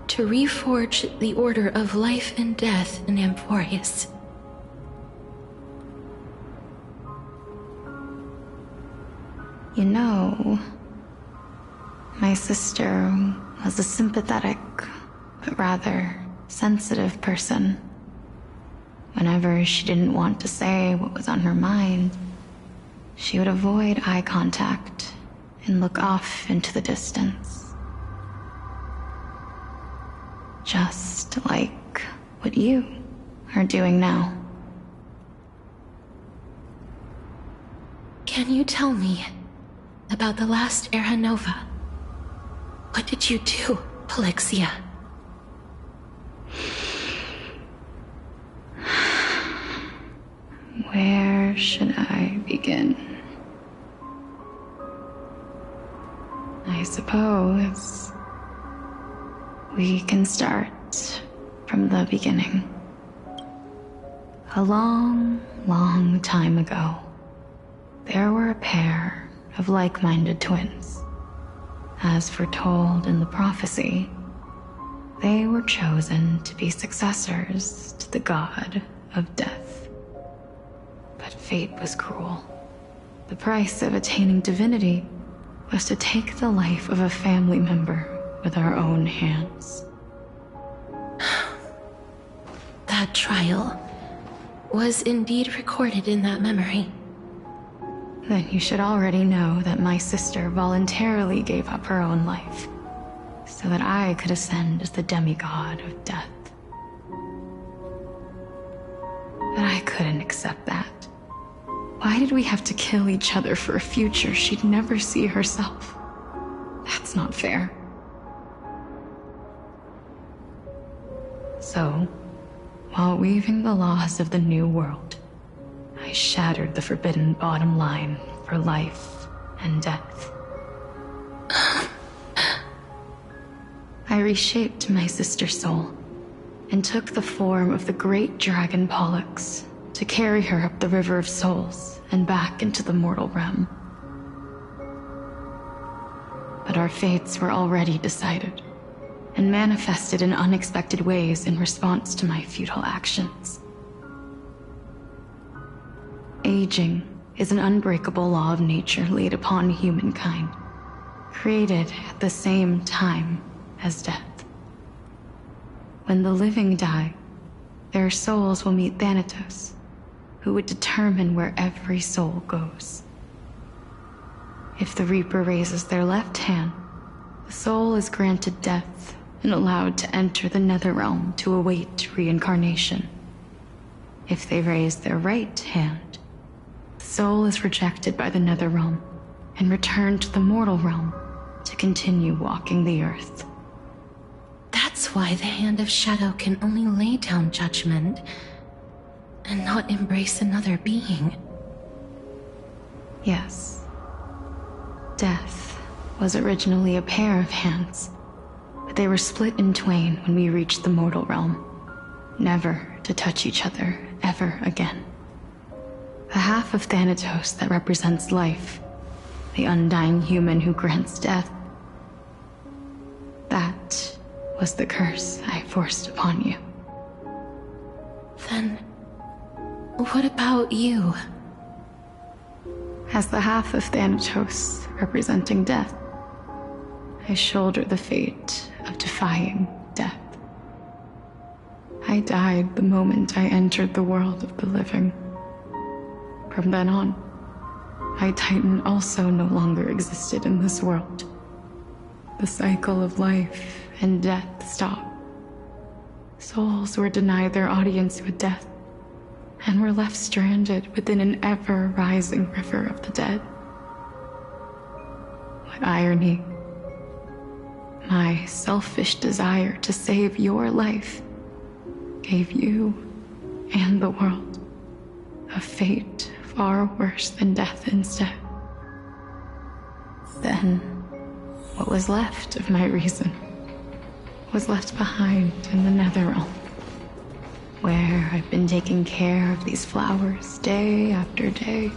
to reforge the order of life and death in Amphorius. You know, my sister was a sympathetic, but rather sensitive person. Whenever she didn't want to say what was on her mind, she would avoid eye contact and look off into the distance. Just like what you are doing now. Can you tell me about the last Era Nova. What did you do, Polixia? Where should I begin? I suppose we can start from the beginning. A long, long time ago, there were a pair of like-minded twins. As foretold in the prophecy, they were chosen to be successors to the god of death. But fate was cruel. The price of attaining divinity was to take the life of a family member with our own hands. That trial was indeed recorded in that memory. Then you should already know that my sister voluntarily gave up her own life, so that I could ascend as the demigod of death. But I couldn't accept that. Why did we have to kill each other for a future she'd never see herself? That's not fair. So, while weaving the laws of the new world, I shattered the forbidden bottom line for life and death. I reshaped my sister's soul and took the form of the great dragon Pollux to carry her up the River of Souls and back into the mortal realm. But our fates were already decided and manifested in unexpected ways in response to my futile actions. Aging is an unbreakable law of nature laid upon humankind, created at the same time as death. When the living die, their souls will meet Thanatos, who would determine where every soul goes. If the Reaper raises their left hand, the soul is granted death and allowed to enter the Netherrealm to await reincarnation. If they raise their right hand, the soul is rejected by the Netherrealm and returned to the mortal realm to continue walking the earth. That's why the Hand of Shadow can only lay down judgment and not embrace another being. Yes. Death was originally a pair of hands, but they were split in twain when we reached the mortal realm, never to touch each other ever again. The half of Thanatos that represents life, the undying human who grants death, that was the curse I forced upon you. Then, what about you? As the half of Thanatos representing death, I shoulder the fate of defying death. I died the moment I entered the world of the living. From then on, my Titan also no longer existed in this world. The cycle of life and death stopped. Souls were denied their audience with death, and were left stranded within an ever-rising river of the dead. What irony. My selfish desire to save your life gave you and the world a fate far worse than death instead. Then, what was left of my reason was left behind in the Netherrealm, where I've been taking care of these flowers day after day,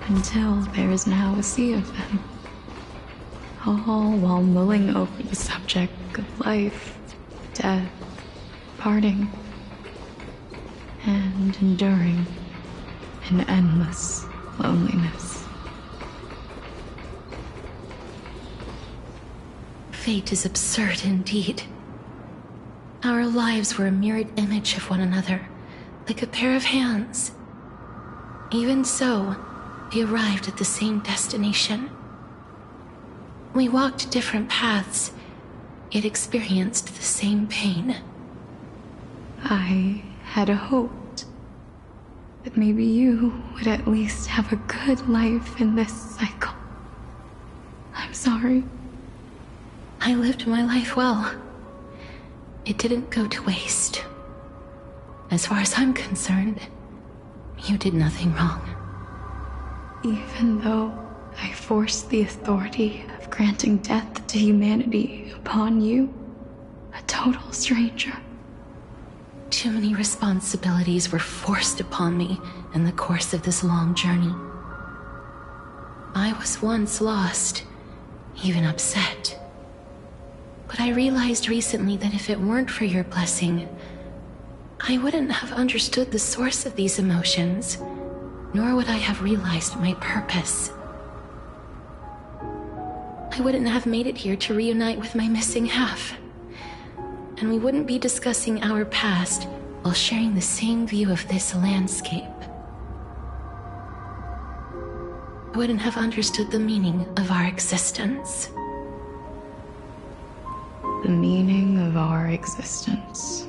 until there is now a sea of them, all while mulling over the subject of life, death, parting, and enduring an endless loneliness. Fate is absurd indeed. Our lives were a mirrored image of one another, like a pair of hands. Even so, we arrived at the same destination. We walked different paths, yet experienced the same pain. I had hoped that maybe you would at least have a good life in this cycle. sorry. I lived my life well. It didn't go to waste. As far as I'm concerned, you did nothing wrong. Even though I forced the authority of granting death to humanity upon you, a total stranger. Too many responsibilities were forced upon me in the course of this long journey. I was once lost, even upset. But I realized recently that if it weren't for your blessing, I wouldn't have understood the source of these emotions, nor would I have realized my purpose. I wouldn't have made it here to reunite with my missing half. And we wouldn't be discussing our past while sharing the same view of this landscape. I wouldn't have understood the meaning of our existence. The meaning of our existence.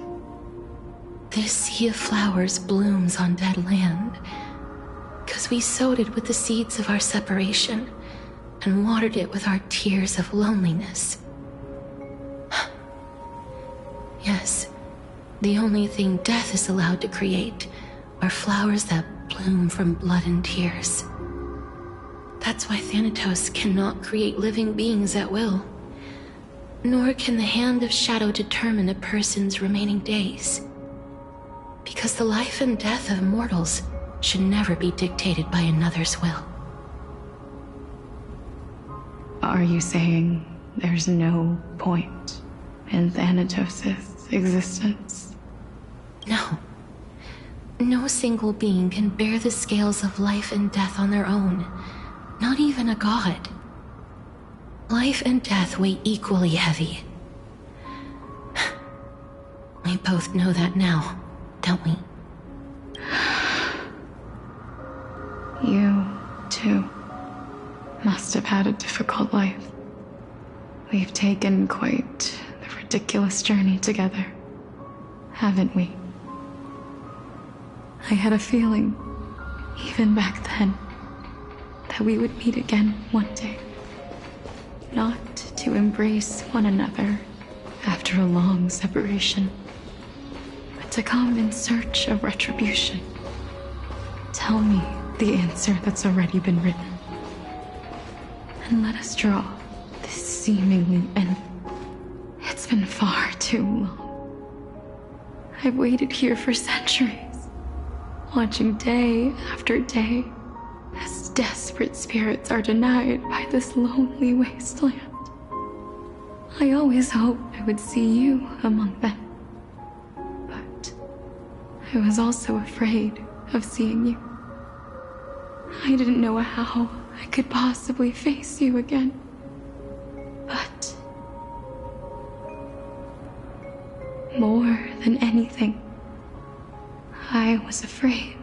This sea of flowers blooms on dead land, because we sowed it with the seeds of our separation and watered it with our tears of loneliness. Yes, the only thing death is allowed to create are flowers that bloom from blood and tears. That's why Thanatos cannot create living beings at will. Nor can the Hand of Shadow determine a person's remaining days. Because the life and death of mortals should never be dictated by another's will. Are you saying there's no point in Thanatos' existence? No. No single being can bear the scales of life and death on their own. Not even a god. Life and death weigh equally heavy. We both know that now, don't we? You, too, must have had a difficult life. We've taken quite the ridiculous journey together, haven't we? I had a feeling, even back then, that we would meet again one day. Not to embrace one another after a long separation, but to come in search of retribution. Tell me the answer that's already been written, and let us draw this seemingly end. It's been far too long. I've waited here for centuries, watching day after day as desperate spirits are denied by this lonely wasteland. I always hoped I would see you among them, but I was also afraid of seeing you. I didn't know how I could possibly face you again, but more than anything, I was afraid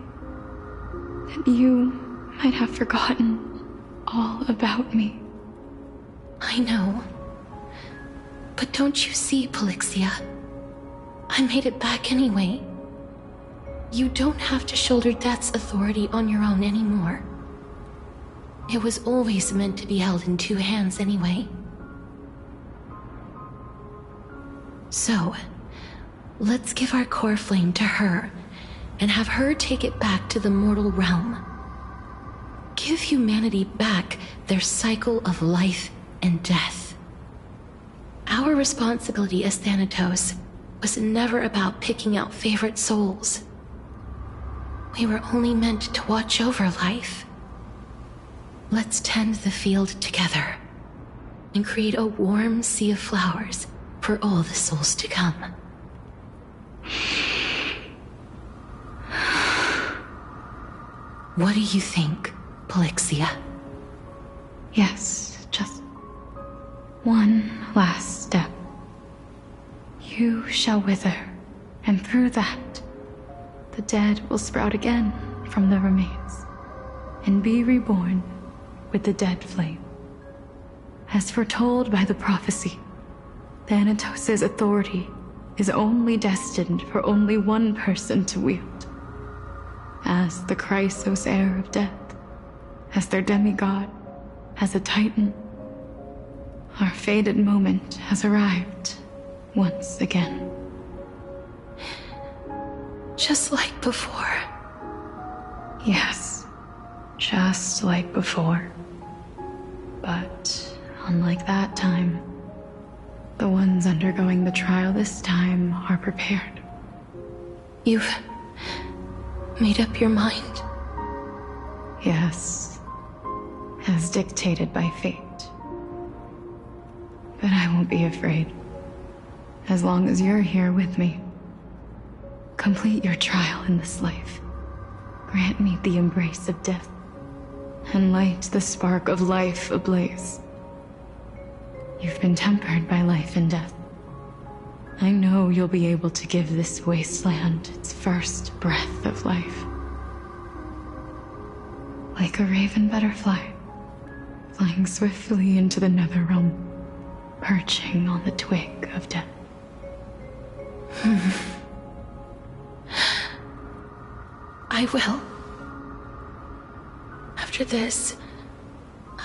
that you might have forgotten all about me. I know. But don't you see, Polixia? I made it back anyway. You don't have to shoulder death's authority on your own anymore. It was always meant to be held in two hands anyway. So, let's give our core flame to her and have her take it back to the mortal realm. Give humanity back their cycle of life and death. Our responsibility as Thanatos was never about picking out favorite souls. We were only meant to watch over life. Let's tend the field together and create a warm sea of flowers for all the souls to come. What do you think, Polixia? Yes, just one last step. You shall wither, and through that, the dead will sprout again from the remains, and be reborn with the dead flame. As foretold by the prophecy, Thanatos' authority is only destined for only one person to wield. As the Chrysos heir of death, as their demigod, as a titan, Our fated moment has arrived once again. Just like before. Yes, just like before. But unlike that time, the ones undergoing the trial this time are prepared. You've made up your mind? Yes, as dictated by fate. But I won't be afraid. As long as you're here with me. Complete your trial in this life. Grant me the embrace of death, and light the spark of life ablaze. You've been tempered by life and death. I know you'll be able to give this wasteland its first breath of life. Like a raven butterfly, flying swiftly into the netherrealm, perching on the twig of death. I will. After this,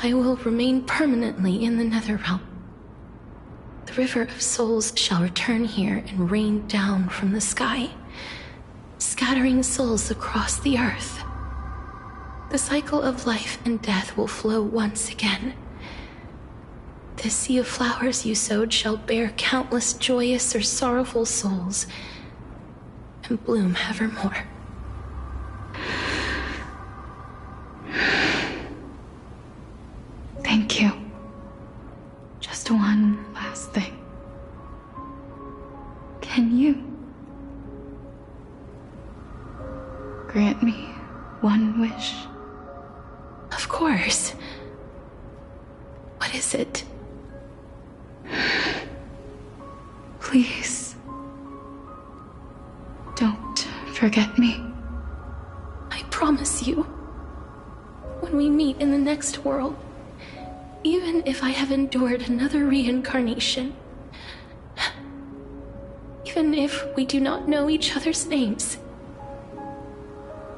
I will remain permanently in the Netherrealm. The River of Souls shall return here and rain down from the sky, scattering souls across the earth. The cycle of life and death will flow once again. The sea of flowers you sowed shall bear countless joyous or sorrowful souls, and bloom evermore. Thank you. Just one last thing. Can you grant me one wish? Of course. What is it? Please, don't forget me. I promise you, when we meet in the next world, even if I have endured another reincarnation, even if we do not know each other's names,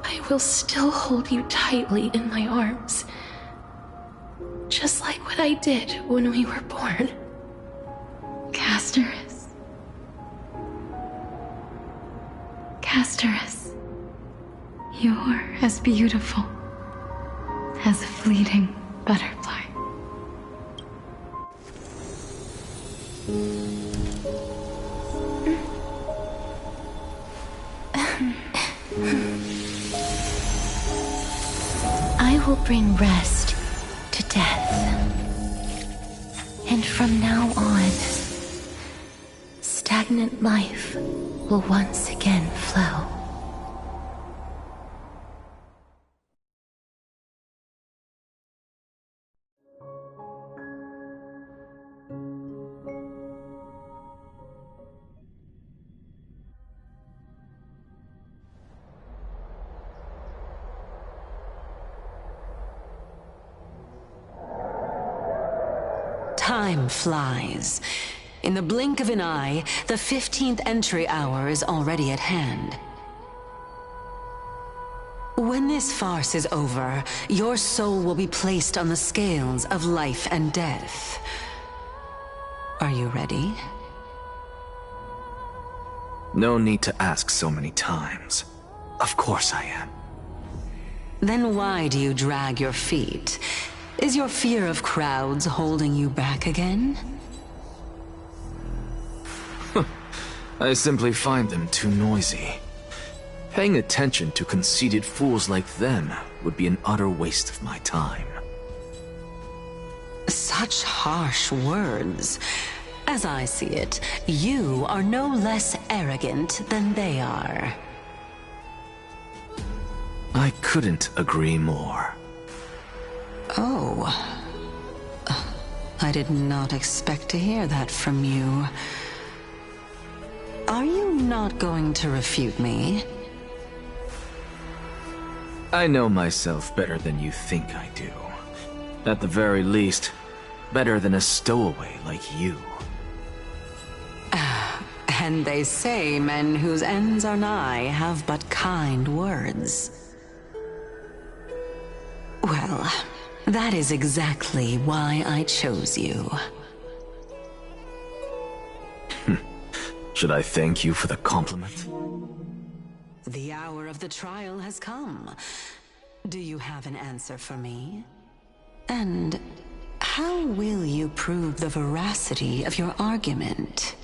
I will still hold you tightly in my arms, just like what I did when we were born. Casterus. Casterus. You're as beautiful as a fleeting butterfly. I will bring rest to death. And from now on, stagnant life will once again flow. Time flies. In the blink of an eye, the 15th entry hour is already at hand. When this farce is over, your soul will be placed on the scales of life and death. Are you ready? No need to ask so many times. Of course I am. Then why do you drag your feet? Is your fear of crowds holding you back again? I simply find them too noisy. Paying attention to conceited fools like them would be an utter waste of my time. Such harsh words. As I see it, you are no less arrogant than they are. I couldn't agree more. Oh. I did not expect to hear that from you. Are you not going to refute me? I know myself better than you think I do. At the very least, better than a stowaway like you. And they say men whose ends are nigh have but kind words. Well, that is exactly why I chose you. Should I thank you for the compliment? The hour of the trial has come. Do you have an answer for me? And how will you prove the veracity of your argument?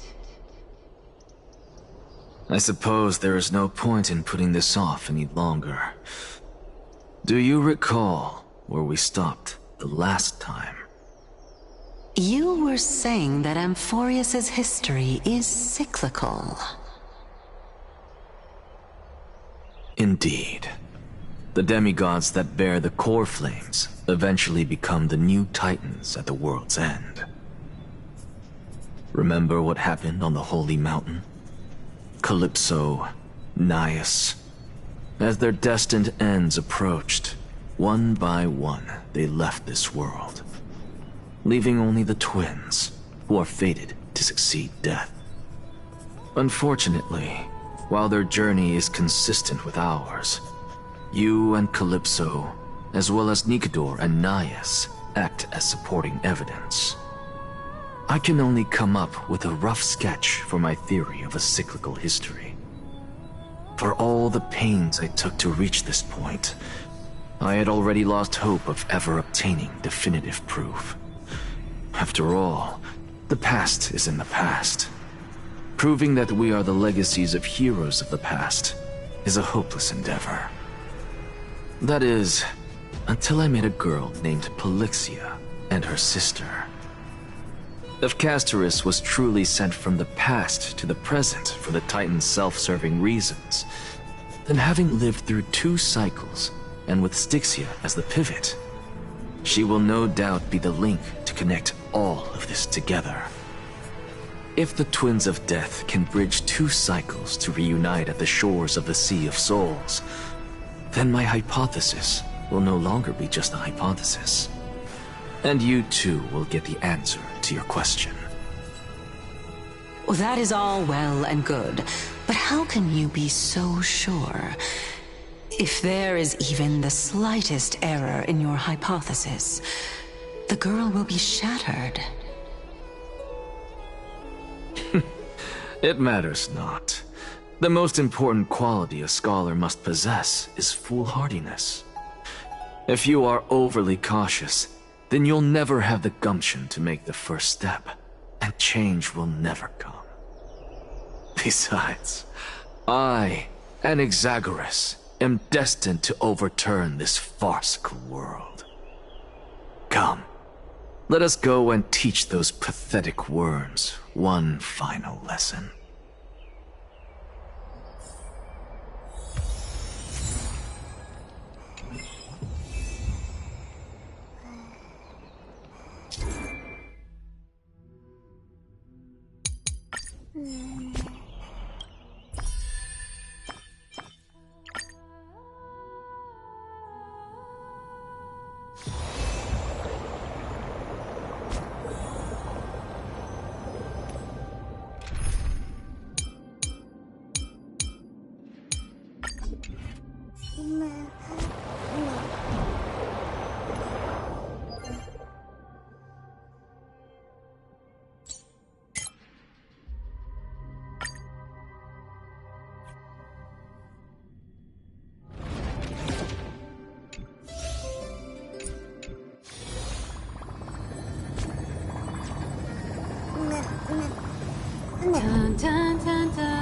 I suppose there is no point in putting this off any longer. Do you recall where we stopped the last time? You were saying that Amphorius's history is cyclical. Indeed. The demigods that bear the core flames eventually become the new titans at the world's end. Remember what happened on the Holy Mountain? Calypso, Naias. As their destined ends approached, one by one they left this world, leaving only the twins, who are fated to succeed death. Unfortunately, while their journey is consistent with ours, you and Calypso, as well as Nikodor and Naias, act as supporting evidence. I can only come up with a rough sketch for my theory of a cyclical history. For all the pains I took to reach this point, I had already lost hope of ever obtaining definitive proof. After all, the past is in the past. Proving that we are the legacies of heroes of the past is a hopeless endeavor. That is, until I met a girl named Polixia and her sister. If Castorus was truly sent from the past to the present for the Titan's self-serving reasons, then having lived through 2 cycles, and with Styxia as the pivot, she will no doubt be the link to connect all of this together. If the Twins of Death can bridge 2 cycles to reunite at the shores of the Sea of Souls, then my hypothesis will no longer be just a hypothesis. And you too will get the answer to your question. Well, that is all well and good, but how can you be so sure? If there is even the slightest error in your hypothesis, the girl will be shattered. It matters not. The most important quality a scholar must possess is foolhardiness. If you are overly cautious, then you'll never have the gumption to make the first step, and change will never come. Besides, I, Anaxagoras, am destined to overturn this farcical world. Come, let us go and teach those pathetic worms one final lesson. Dun, dun, dun, dun.